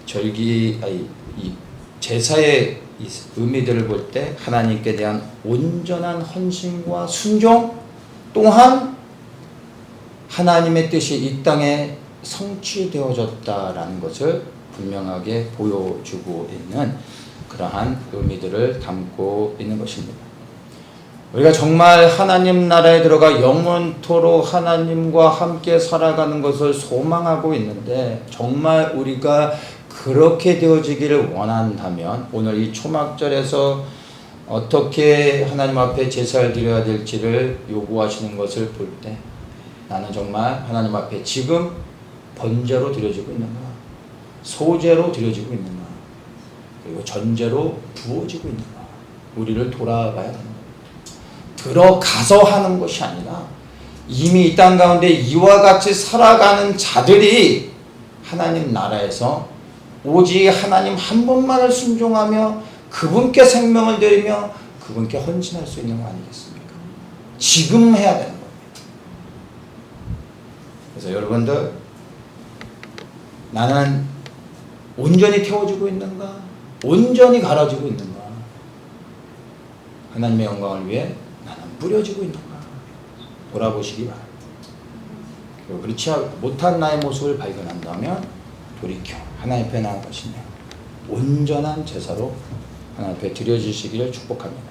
이 제사의 이 의미들을 볼 때 하나님께 대한 온전한 헌신과 순종 또한 하나님의 뜻이 이 땅에 성취되어졌다라는 것을 분명하게 보여주고 있는 그러한 의미들을 담고 있는 것입니다. 우리가 정말 하나님 나라에 들어가 영원토록 하나님과 함께 살아가는 것을 소망하고 있는데 정말 우리가 그렇게 되어지기를 원한다면 오늘 이 초막절에서 어떻게 하나님 앞에 제사를 드려야 될지를 요구하시는 것을 볼 때 나는 정말 하나님 앞에 지금 번제로 드려지고 있는가, 소제로 드려지고 있는가, 그리고 전제로 부어지고 있는가, 우리를 돌아봐야 합니다. 들어가서 하는 것이 아니라 이미 이 땅 가운데 이와 같이 살아가는 자들이 하나님 나라에서 오직 하나님 한 분만을 순종하며 그분께 생명을 드리며 그분께 헌신할 수 있는 거 아니겠습니까? 지금 해야 되는 겁니다. 그래서 여러분들, 나는 온전히 태워지고 있는가? 온전히 갈아지고 있는가? 하나님의 영광을 위해 나는 뿌려지고 있는가? 돌아보시기 바랍니다. 그리고 그렇지 못한 나의 모습을 발견한다면 돌이켜 하나님 앞에 나아갈 것이며 온전한 제사로 하나님 앞에 드려주시기를 축복합니다.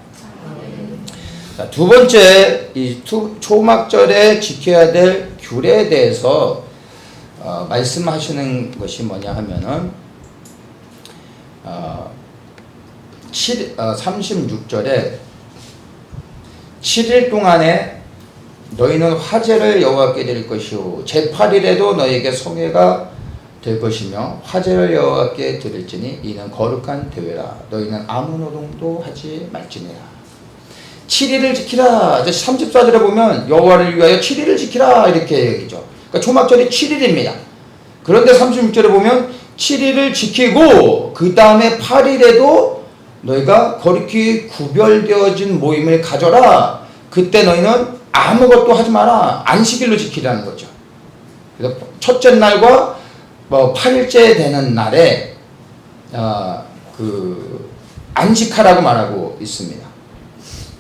자, 두 번째, 이 초막절에 지켜야 될 규례에 대해서 말씀하시는 것이 뭐냐 하면은 36절에 7일 동안에 너희는 화제를 여호와께 드릴 것이요 제8일에도 너희에게 성회가 될 것이며 화제를 여호와께 드릴지니 이는 거룩한 대회라. 너희는 아무 노동도 하지 말지니라. 7일을 지키라. 34절에 보면 여호와를 위하여 7일을 지키라 이렇게 얘기죠. 그러니까 초막절이 7일입니다. 그런데 36절에 보면 7일을 지키고 그 다음에 8일에도 너희가 거룩히 구별되어진 모임을 가져라. 그때 너희는 아무것도 하지 마라. 안식일로 지키라는 거죠. 그래서 첫째 날과 8일째 되는 날에 안식하라고 말하고 있습니다.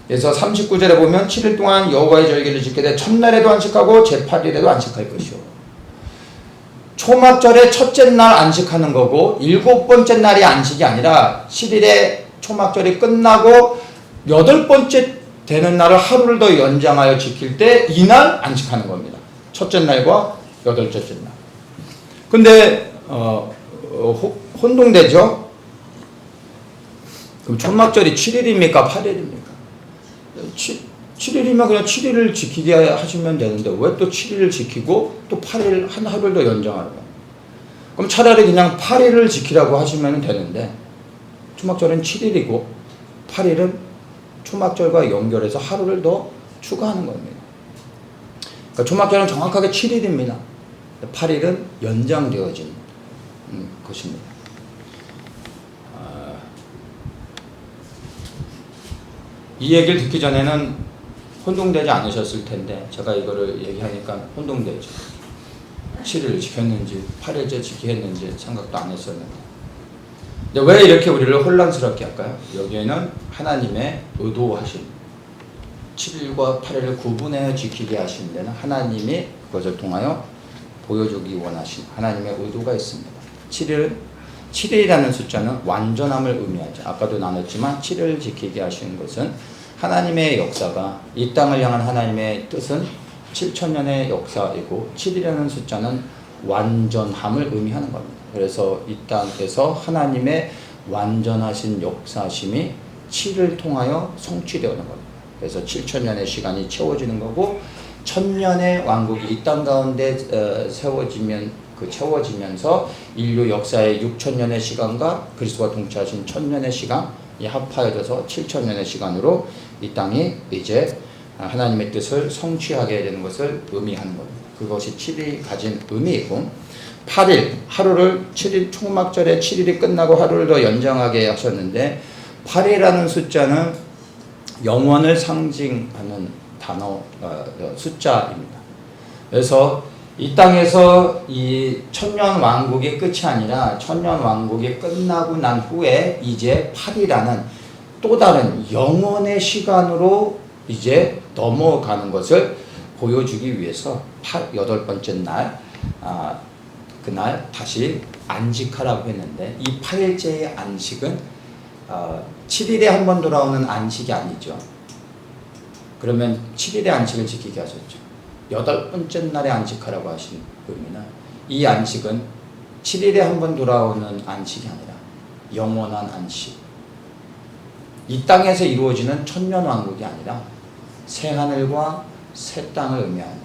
그래서 39절에 보면 7일 동안 여호와의 절기를 지키되 돼 첫날에도 안식하고 제8일에도 안식할 것이요. 초막절에 첫째 날 안식하는 거고 7번째 날이 안식이 아니라 7일에 초막절이 끝나고 8번째 되는 날을 하루를 더 연장하여 지킬 때 이날 안식하는 겁니다. 첫째 날과 8번째 날. 근데 혼동되죠? 그럼 초막절이 7일입니까? 8일입니까? 7일이면 그냥 7일을 지키게 하시면 되는데 왜 또 7일을 지키고 또 8일 한 하루를 더 연장하려고? 그럼 차라리 그냥 8일을 지키라고 하시면 되는데 초막절은 7일이고 8일은 초막절과 연결해서 하루를 더 추가하는 겁니다. 그러니까 초막절은 정확하게 7일입니다. 8일은 연장되어진 것입니다. 이 얘기를 듣기 전에는 혼동되지 않으셨을 텐데 제가 이거를 얘기하니까 혼동되죠. 7일 지켰는지 8일째 지키겠는지 생각도 안 했었는데, 근데 왜 이렇게 우리를 혼란스럽게 할까요? 여기에는 하나님의 의도하신 7일과 8일을 구분해 지키게 하신 데는 하나님이 그것을 통하여 보여주기 원하신 하나님의 의도가 있습니다. 7일이라는 숫자는 완전함을 의미하죠. 아까도 나눴지만 7일을 지키게 하신 것은 하나님의 역사가, 이 땅을 향한 하나님의 뜻은 7천년의 역사이고 7이라는 숫자는 완전함을 의미하는 겁니다. 그래서 이 땅에서 하나님의 완전하신 역사심이 7을 통하여 성취되는 겁니다. 그래서 7천년의 시간이 채워지는 거고, 천년의 왕국이 이 땅 가운데 채워지면서 인류 역사의 6천년의 시간과 그리스도와 동체하신 천년의 시간이 합하여져서 7천년의 시간으로 이 땅이 이제 하나님의 뜻을 성취하게 되는 것을 의미하는 겁니다. 그것이 7일이 가진 의미이고, 8일, 하루를 7일, 초막절에 7일이 끝나고 하루를 더 연장하게 하셨는데, 8이라는 숫자는 영원을 상징하는 숫자입니다. 그래서 이 땅에서 이 천년 왕국이 끝이 아니라 천년 왕국이 끝나고 난 후에 이제 8이라는 또 다른 영원의 시간으로 이제 넘어가는 것을 보여주기 위해서 8번째 날, 그날 다시 안식하라고 했는데, 이 8일째의 안식은 7일에 한 번 돌아오는 안식이 아니죠. 그러면 7일의 안식을 지키게 하셨죠. 8번째 날에 안식하라고 하신 의미는, 이 안식은 7일에 한 번 돌아오는 안식이 아니라 영원한 안식, 이 땅에서 이루어지는 천년 왕국이 아니라 새하늘과 새 땅을 의미하는,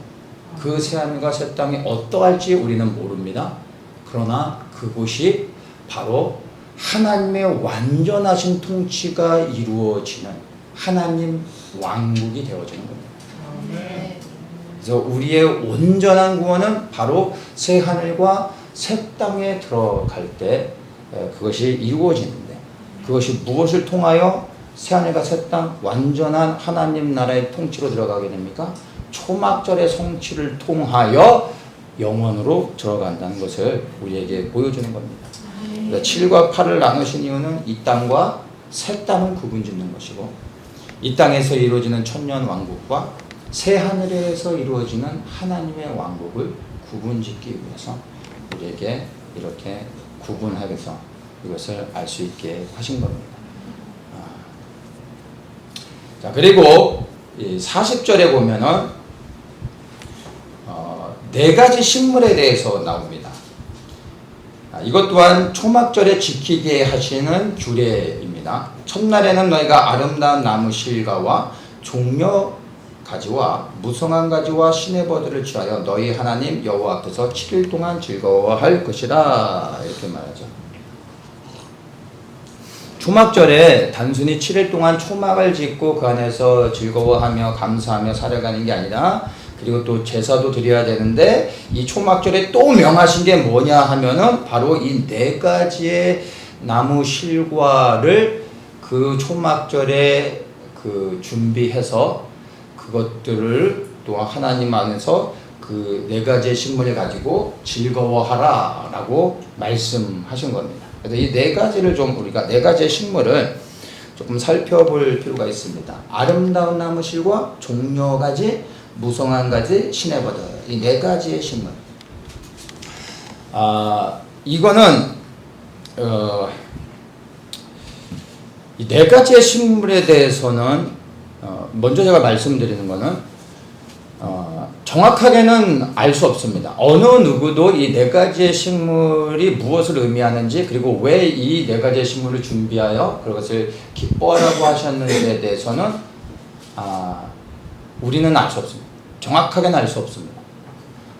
그 새하늘과 새 땅이 어떠할지 우리는 모릅니다. 그러나 그곳이 바로 하나님의 완전하신 통치가 이루어지는 하나님 왕국이 되어지는 겁니다. 그래서 우리의 온전한 구원은 바로 새 하늘과 새 땅에 들어갈 때 그것이 이루어지는데, 그것이 무엇을 통하여 새 하늘과 새 땅, 완전한 하나님 나라의 통치로 들어가게 됩니까? 초막절의 성취를 통하여 영원으로 들어간다는 것을 우리에게 보여주는 겁니다. 7과 8을 나누신 이유는 이 땅과 새 땅을 구분짓는 것이고, 이 땅에서 이루어지는 천년 왕국과 새 하늘에서 이루어지는 하나님의 왕국을 구분짓기 위해서 우리에게 이렇게 구분하여서 이것을 알 수 있게 하신 겁니다. 자, 그리고 40절에 보면은 4가지 식물에 대해서 나옵니다. 이것 또한 초막절에 지키게 하시는 규례입니다. 첫날에는 너희가 아름다운 나무 실과와 종려 가지와 무성한 가지와 시내버들을 취하여 너희 하나님 여호와 앞에서 7일 동안 즐거워할 것이라, 이렇게 말하죠. 초막절에 단순히 7일 동안 초막을 짓고 그 안에서 즐거워하며 감사하며 살아가는 게 아니라, 그리고 또 제사도 드려야 되는데, 이 초막절에 또 명하신 게 뭐냐 하면은 바로 이 4가지의 나무 실과를 그 초막절에 준비해서 그것들을 또 하나님 안에서 그 4가지의 식물을 가지고 즐거워하라 라고 말씀하신 겁니다. 그래서 이 4가지를 좀 우리가 4가지의 식물을 조금 살펴볼 필요가 있습니다. 아름다운 나무실과 종려가지, 무성한 가지, 시내버들, 이 4가지의 식물. 이거는 이 4가지의 식물에 대해서는 먼저 제가 말씀드리는 거는 정확하게는 알 수 없습니다. 어느 누구도 이 4가지의 식물이 무엇을 의미하는지, 그리고 왜 이 4가지의 식물을 준비하여 그것을 기뻐하라고 하셨는지에 대해서는 우리는 알 수 없습니다. 정확하게는 알 수 없습니다.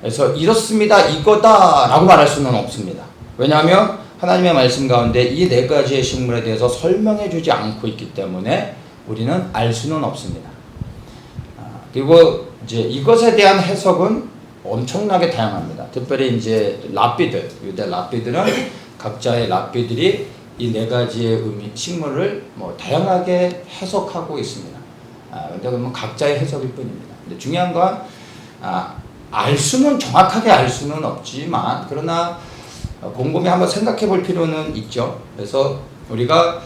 그래서 이렇습니다, 이거다 라고 말할 수는 없습니다. 왜냐하면 하나님의 말씀 가운데 이 네 가지의 식물에 대해서 설명해 주지 않고 있기 때문에 우리는 알 수는 없습니다. 그리고 이제 이것에 대한 해석은 엄청나게 다양합니다. 특별히 이제 랍비들, 유대 랍비들은 각자의 랍비들이 이 네 가지의 의미, 식물을 뭐 다양하게 해석하고 있습니다. 근데 그러면 각자의 해석일 뿐입니다. 근데 중요한 건 정확하게 알 수는 없지만 그러나 곰곰이 한번 생각해 볼 필요는 있죠. 그래서 우리가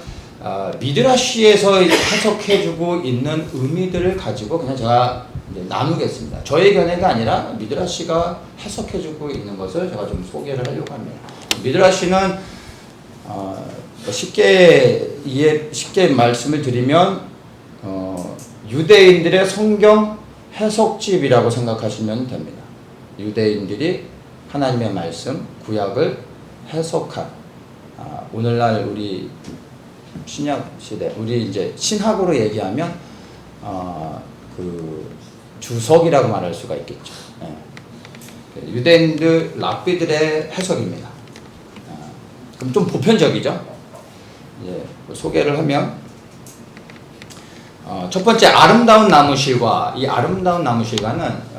미드라시에서 해석해주고 있는 의미들을 가지고 그냥 제가 이제 나누겠습니다. 저의 견해가 아니라 미드라시가 해석해주고 있는 것을 제가 좀 소개를 하려고 합니다. 미드라시는 쉽게 말씀을 드리면 유대인들의 성경 해석집이라고 생각하시면 됩니다. 유대인들이 하나님의 말씀, 구약을 해석한 오늘날 우리 신약 시대, 우리 이제 신학으로 얘기하면 그 주석이라고 말할 수가 있겠죠. 유대인들 랍비들의 해석입니다. 그럼 좀 보편적이죠. 소개를 하면 첫 번째 아름다운 나무실과 이 아름다운 나무실과는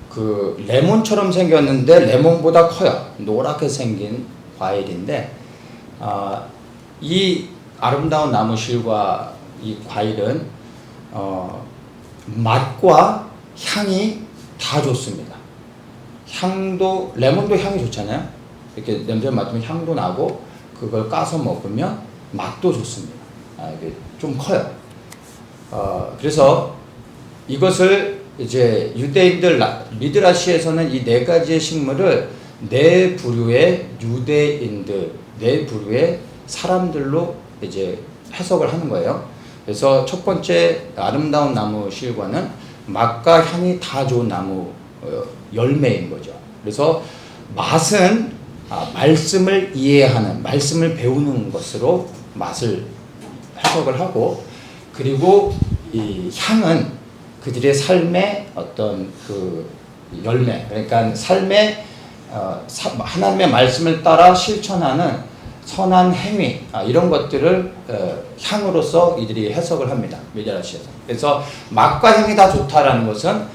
그 레몬처럼 생겼는데 레몬보다 커요. 노랗게 생긴 과일인데 이 아름다운 나무실과 이 과일은 맛과 향이 다 좋습니다. 향도 레몬도 향이 좋잖아요. 이렇게 냄새 맡으면 향도 나고 그걸 까서 먹으면 맛도 좋습니다. 이게 좀 커요. 그래서 이것을 이제 유대인들 미드라시에서는 이 네 가지의 식물을 네 부류의 유대인들, 네 부류의 사람들로 이제 해석을 하는 거예요. 그래서 첫 번째 아름다운 나무 실과는 맛과 향이 다 좋은 나무 열매인 거죠. 그래서 맛은 말씀을 이해하는, 말씀을 배우는 것으로 맛을 해석을 하고, 그리고 이 향은 그들의 삶의 어떤 그 열매, 그러니까 삶의 하나님의 말씀을 따라 실천하는 선한 행위, 이런 것들을 향으로서 이들이 해석을 합니다. 미드라시에서. 그래서 맛과 향이 다 좋다라는 것은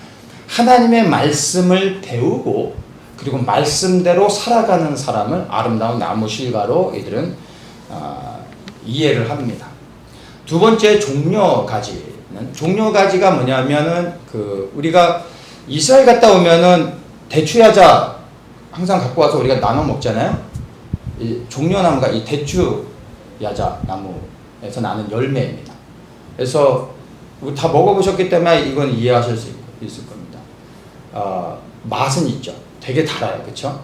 하나님의 말씀을 배우고 그리고 말씀대로 살아가는 사람을 아름다운 나무 실과로 이들은 이해를 합니다. 두 번째 종려가지는, 종려가지가 뭐냐면은 우리가 이스라엘 갔다 오면은 대추야자 항상 갖고 와서 우리가 나눠 먹잖아요. 이 종려나무가 이 대추야자 나무에서 나는 열매입니다. 그래서 다 먹어보셨기 때문에 이건 이해하실 수 있을 겁니다. 맛은 있죠. 되게 달아요, 그렇죠?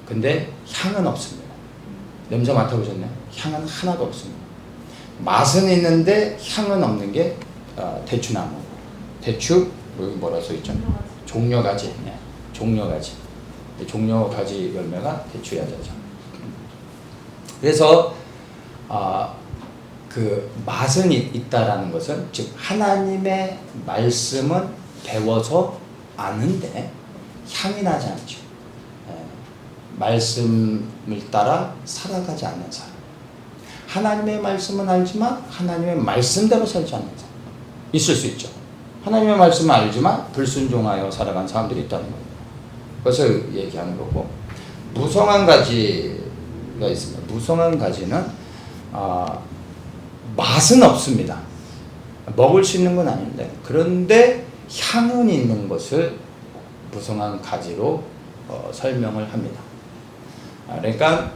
근데 향은 없습니다. 냄새 맡아보셨나요? 향은 하나도 없습니다. 맛은 있는데 향은 없는 게 대추나무. 대추 여기 뭐라 써 있죠? 종려가지. 네, 종려가지. 종려가지 열매가 대추야자죠. 그래서 그 맛은 있다라는 것은, 즉 하나님의 말씀은 배워서 아는데 향이 나지 않죠. 말씀을 따라 살아가지 않는 사람. 하나님의 말씀은 알지만 하나님의 말씀대로 살지 않는 사람. 있을 수 있죠. 하나님의 말씀은 알지만 불순종하여 살아간 사람들이 있다는 겁니다. 그것을 얘기하는 거고, 무성한 가지가 있습니다. 무성한 가지는 맛은 없습니다. 먹을 수 있는 건 아닌데, 그런데 향은 있는 것을 무성한 가지로 설명을 합니다. 그러니까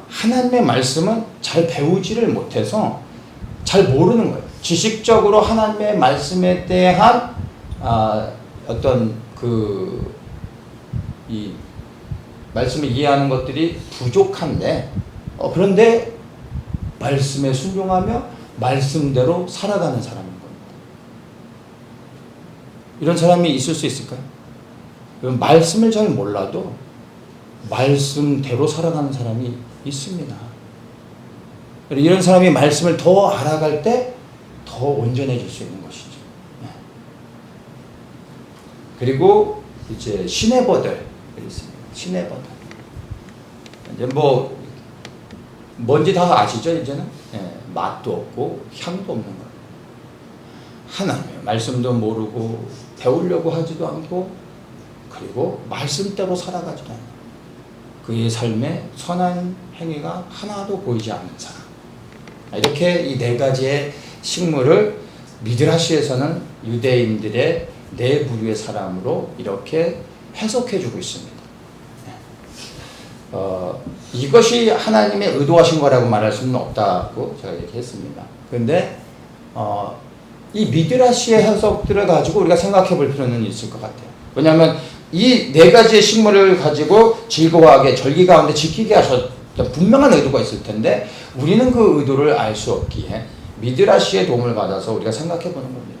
하나님의 말씀은 잘 배우지를 못해서 잘 모르는 거예요. 지식적으로 하나님의 말씀에 대한 어떤 이 말씀을 이해하는 것들이 부족한데, 그런데 말씀에 순종하며 말씀대로 살아가는 사람인 겁니다. 이런 사람이 있을 수 있을까요? 말씀을 잘 몰라도 말씀대로 살아가는 사람이 있습니다. 이런 사람이 말씀을 더 알아갈 때 더 온전해질 수 있는 것이죠. 그리고 이제 시내버들 있습니다. 시내버들. 이제 뭐 뭔지 다 아시죠 이제는? 예, 맛도 없고 향도 없는 거예요. 하나님의 말씀도 모르고 배우려고 하지도 않고 그리고 말씀대로 살아가지도 않아요. 그의 삶에 선한 행위가 하나도 보이지 않는 사람. 이렇게 이 네 가지의 식물을 미드라시에서는 유대인들의 네 부류의 사람으로 이렇게 해석해주고 있습니다. 이것이 하나님의 의도하신 거라고 말할 수는 없다고 제가 얘기했습니다. 그런데 이 미드라시의 해석들을 가지고 우리가 생각해 볼 필요는 있을 것 같아요. 왜냐하면 이 네 가지의 식물을 가지고 즐거워하게 절기 가운데 지키게 하셨던 분명한 의도가 있을 텐데 우리는 그 의도를 알 수 없기에 미드라시의 도움을 받아서 우리가 생각해 보는 겁니다.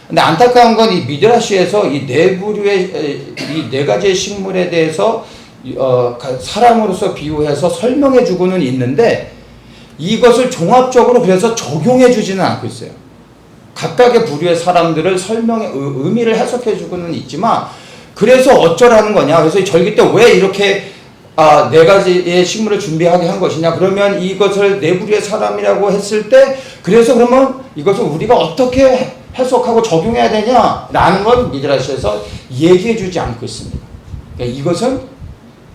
근데 안타까운 건 이 미드라시에서 이 네 부류의 이 네 가지의 식물에 대해서 사람으로서 비유해서 설명해 주고는 있는데 이것을 종합적으로 그래서 적용해 주지는 않고 있어요. 각각의 부류의 사람들을 설명의 의미를 해석해 주고는 있지만 그래서 어쩌라는 거냐. 그래서 이 절기 때 왜 이렇게 네 가지의 식물을 준비하게 한 것이냐. 그러면 이것을 네 부류의 사람이라고 했을 때 그래서 그러면 이것을 우리가 어떻게 해석하고 적용해야 되냐라는 건 미드라시에서 얘기해 주지 않고 있습니다. 그러니까 이것은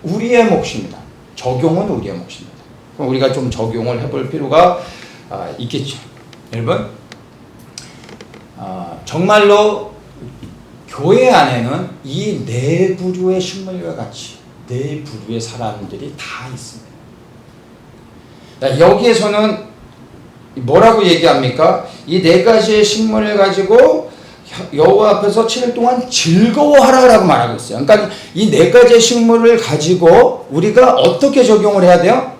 우리의 몫입니다. 적용은 우리의 몫입니다. 그럼 우리가 좀 적용을 해볼 필요가 있겠죠. 여러분 정말로 교회 안에는 이 네 부류의 식물과 같이 네 부류의 사람들이 다 있습니다. 여기에서는 뭐라고 얘기합니까? 이 네 가지의 식물을 가지고 여호와 앞에서 7일 동안 즐거워하라라고 말하고 있어요. 그러니까 이 네 가지의 식물을 가지고 우리가 어떻게 적용을 해야 돼요?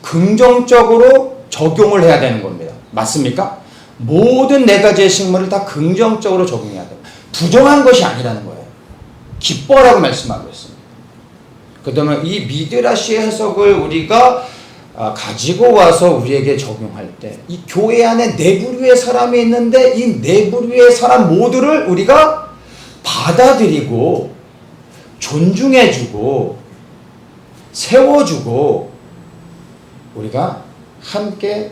긍정적으로 적용을 해야 되는 겁니다. 맞습니까? 모든 네 가지의 식물을 다 긍정적으로 적용해야 돼요. 부정한 것이 아니라는 거예요. 기뻐라고 말씀하고 있습니다. 그 다음에 이 미드라시의 해석을 우리가 가지고 와서 우리에게 적용할 때 이 교회 안에 네 부류의 사람이 있는데 이 네 부류의 사람 모두를 우리가 받아들이고 존중해주고 세워주고 우리가 함께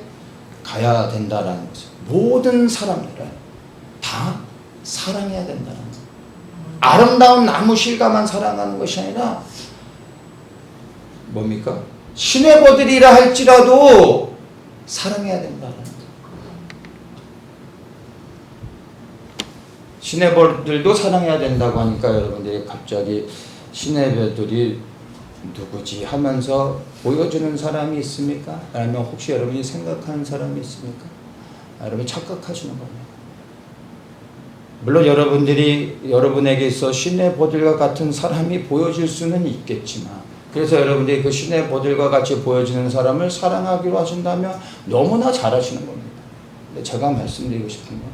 가야 된다라는 거죠. 모든 사람들을 다 사랑해야 된다는 거예요. 아름다운 나무 실과만 사랑하는 것이 아니라 뭡니까? 시내버들이라 할지라도 사랑해야 된다는 거예요. 시내버들도 사랑해야 된다고 하니까 여러분들이 갑자기 시내버들이 누구지 하면서 보여주는 사람이 있습니까? 아니면 혹시 여러분이 생각하는 사람이 있습니까? 여러분이 착각하시는 겁니다. 물론 여러분에게 있어 시내버들과 같은 사람이 보여질 수는 있겠지만 그래서 여러분들이 그 시내버들과 같이 보여지는 사람을 사랑하기로 하신다면 너무나 잘하시는 겁니다. 근데 제가 말씀드리고 싶은 건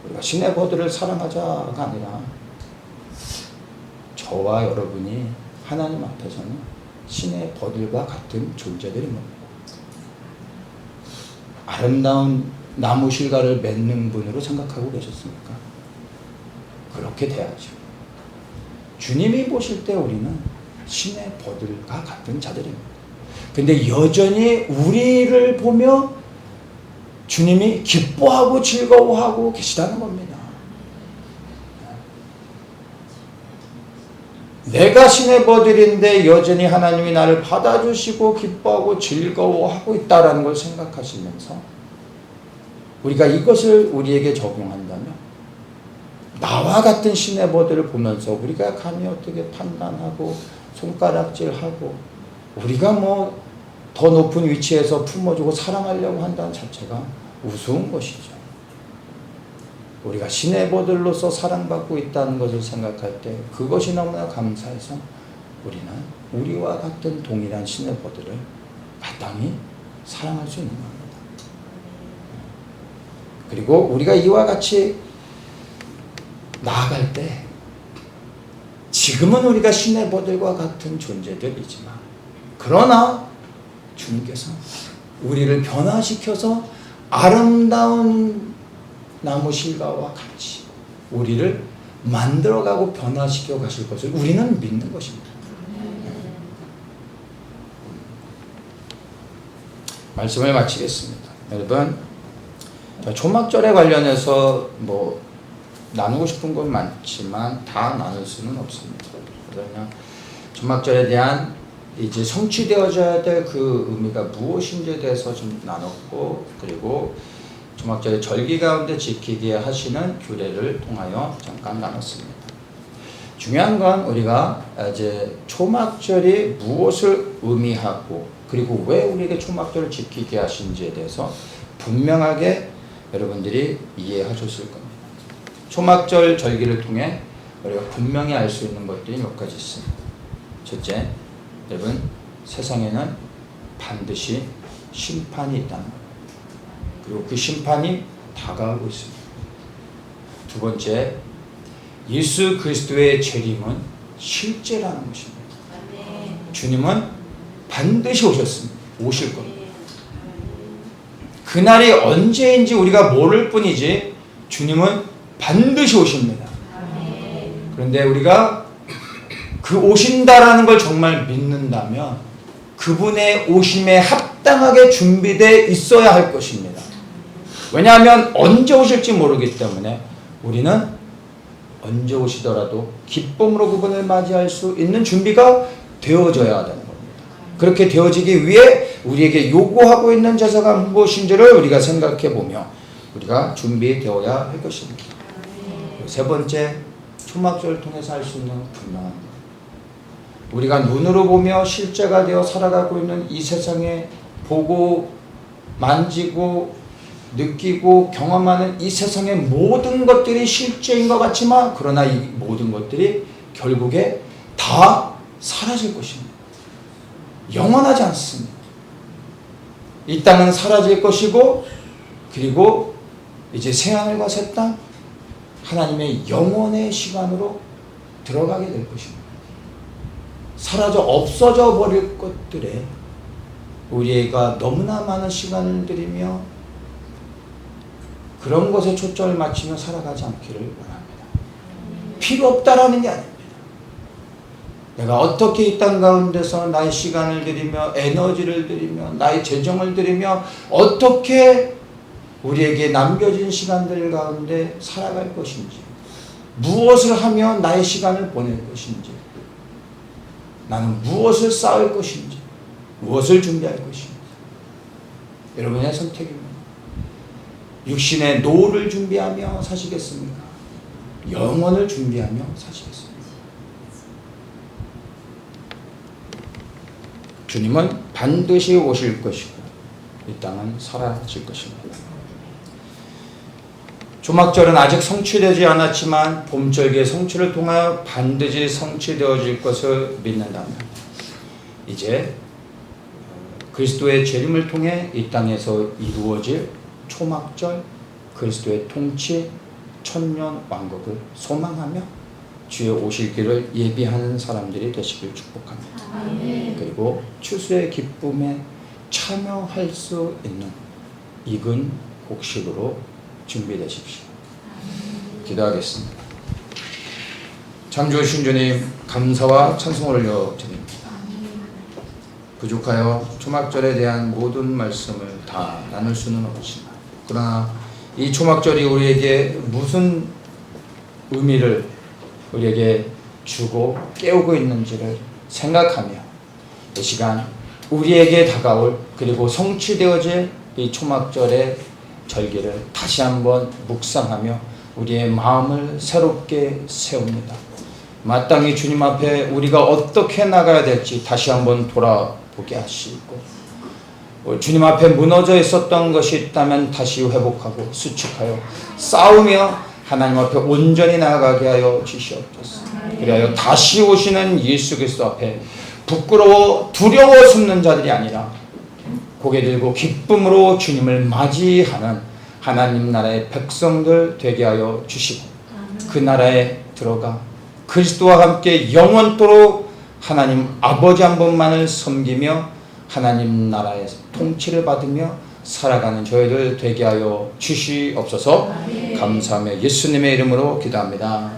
우리가 시내버들을 사랑하자가 아니라 저와 여러분이 하나님 앞에서는 시내버들과 같은 존재들인 겁니다. 아름다운 나무 실과를 맺는 분으로 생각하고 계셨습니까? 그렇게 돼야죠. 주님이 보실 때 우리는 시내버들과 같은 자들입니다. 근데 여전히 우리를 보며 주님이 기뻐하고 즐거워하고 계시다는 겁니다. 내가 시내버들인데 여전히 하나님이 나를 받아주시고 기뻐하고 즐거워하고 있다는 걸 생각하시면서 우리가 이것을 우리에게 적용한다면 나와 같은 시내버들을 보면서 우리가 감히 어떻게 판단하고 손가락질하고 우리가 뭐 더 높은 위치에서 품어주고 사랑하려고 한다는 자체가 우스운 것이죠. 우리가 시내버들로서 사랑받고 있다는 것을 생각할 때 그것이 너무나 감사해서 우리는 우리와 같은 동일한 시내버들을 마땅히 사랑할 수 있는 겁니다. 그리고 우리가 이와 같이 나아갈 때 지금은 우리가 시내버들과 같은 존재들이지만 그러나 주님께서 우리를 변화시켜서 아름다운 나무 실과와 같이 우리를 만들어가고 변화시켜 가실 것을 우리는 믿는 것입니다. 말씀을 마치겠습니다. 여러분, 초막절에 관련해서 나누고 싶은 건 많지만 다 나눌 수는 없습니다. 그러나 초막절에 대한 이제 성취되어져야 될 그 의미가 무엇인지에 대해서 좀 나눴고, 그리고 초막절의 절기 가운데 지키게 하시는 규례를 통하여 잠깐 나눴습니다. 중요한 건 우리가 이제 초막절이 무엇을 의미하고, 그리고 왜 우리에게 초막절을 지키게 하신지에 대해서 분명하게 여러분들이 이해하셨을 겁니다. 초막절 절기를 통해 우리가 분명히 알 수 있는 것들이 몇 가지 있습니다. 첫째, 여러분, 세상에는 반드시 심판이 있다는 것, 그리고 그 심판이 다가오고 있습니다. 두 번째, 예수 그리스도의 재림은 실제라는 것입니다. 주님은 반드시 오셨습니다. 오실 겁니다. 그날이 언제인지 우리가 모를 뿐이지 주님은 반드시 오십니다. 그런데 우리가 그 오신다라는 걸 정말 믿는다면 그분의 오심에 합당하게 준비되어 있어야 할 것입니다. 왜냐하면 언제 오실지 모르기 때문에 우리는 언제 오시더라도 기쁨으로 그분을 맞이할 수 있는 준비가 되어져야 되는 겁니다. 그렇게 되어지기 위해 우리에게 요구하고 있는 제사가 무엇인지를 우리가 생각해 보며 우리가 준비되어야 할 것입니다. 세 번째, 초막절을 통해서 할 수 있는 분명한 것. 우리가 눈으로 보며 실제가 되어 살아가고 있는 이 세상에 보고 만지고 느끼고 경험하는 이 세상의 모든 것들이 실제인 것 같지만, 그러나 이 모든 것들이 결국에 다 사라질 것입니다. 영원하지 않습니다. 이 땅은 사라질 것이고, 그리고 이제 새하늘과 새 땅, 하나님의 영원의 시간으로 들어가게 될 것입니다. 사라져 없어져 버릴 것들에 우리가 너무나 많은 시간을 들이며 그런 것에 초점을 맞추며 살아가지 않기를 원합니다. 필요 없다라는 게 아닙니다. 내가 어떻게 이 땅 가운데서 나의 시간을 들이며 에너지를 들이며 나의 재정을 들이며 어떻게 우리에게 남겨진 시간들 가운데 살아갈 것인지, 무엇을 하며 나의 시간을 보낼 것인지, 나는 무엇을 쌓을 것인지, 무엇을 준비할 것인지 여러분의 선택입니다. 육신의 노를 준비하며 사시겠습니까? 영혼을 준비하며 사시겠습니까? 주님은 반드시 오실 것이고 이 땅은 사라질 것입니다. 초막절은 아직 성취되지 않았지만 봄절기의 성취를 통하여 반드시 성취되어질 것을 믿는다면 이제 그리스도의 재림을 통해 이 땅에서 이루어질 초막절, 그리스도의 통치, 천년 왕국을 소망하며 주의 오실 길을 예비하는 사람들이 되시길 축복합니다. 그리고 추수의 기쁨에 참여할 수 있는 익은 곡식으로 준비되십시오. 기도하겠습니다. 참 좋으신 주님, 감사와 찬송을 올려드립니다. 부족하여 초막절에 대한 모든 말씀을 다 나눌 수는 없지만, 그러나 이 초막절이 우리에게 무슨 의미를 우리에게 주고 깨우고 있는지를 생각하며 이 시간 우리에게 다가올, 그리고 성취되어질 이 초막절의 절기를 다시 한번 묵상하며 우리의 마음을 새롭게 세웁니다. 마땅히 주님 앞에 우리가 어떻게 나가야 될지 다시 한번 돌아보게 하시고, 주님 앞에 무너져 있었던 것이 있다면 다시 회복하고 수축하여 싸우며 하나님 앞에 온전히 나아가게 하여 주시옵소서. 그리하여 다시 오시는 예수 그리스도 앞에 부끄러워 두려워 숨는 자들이 아니라 고개 들고 기쁨으로 주님을 맞이하는 하나님 나라의 백성들 되게 하여 주시고, 그 나라에 들어가 그리스도와 함께 영원토록 하나님 아버지 한 분만을 섬기며 하나님 나라의 통치를 받으며 살아가는 저희들 되게 하여 주시옵소서. 감사하며 예수님의 이름으로 기도합니다.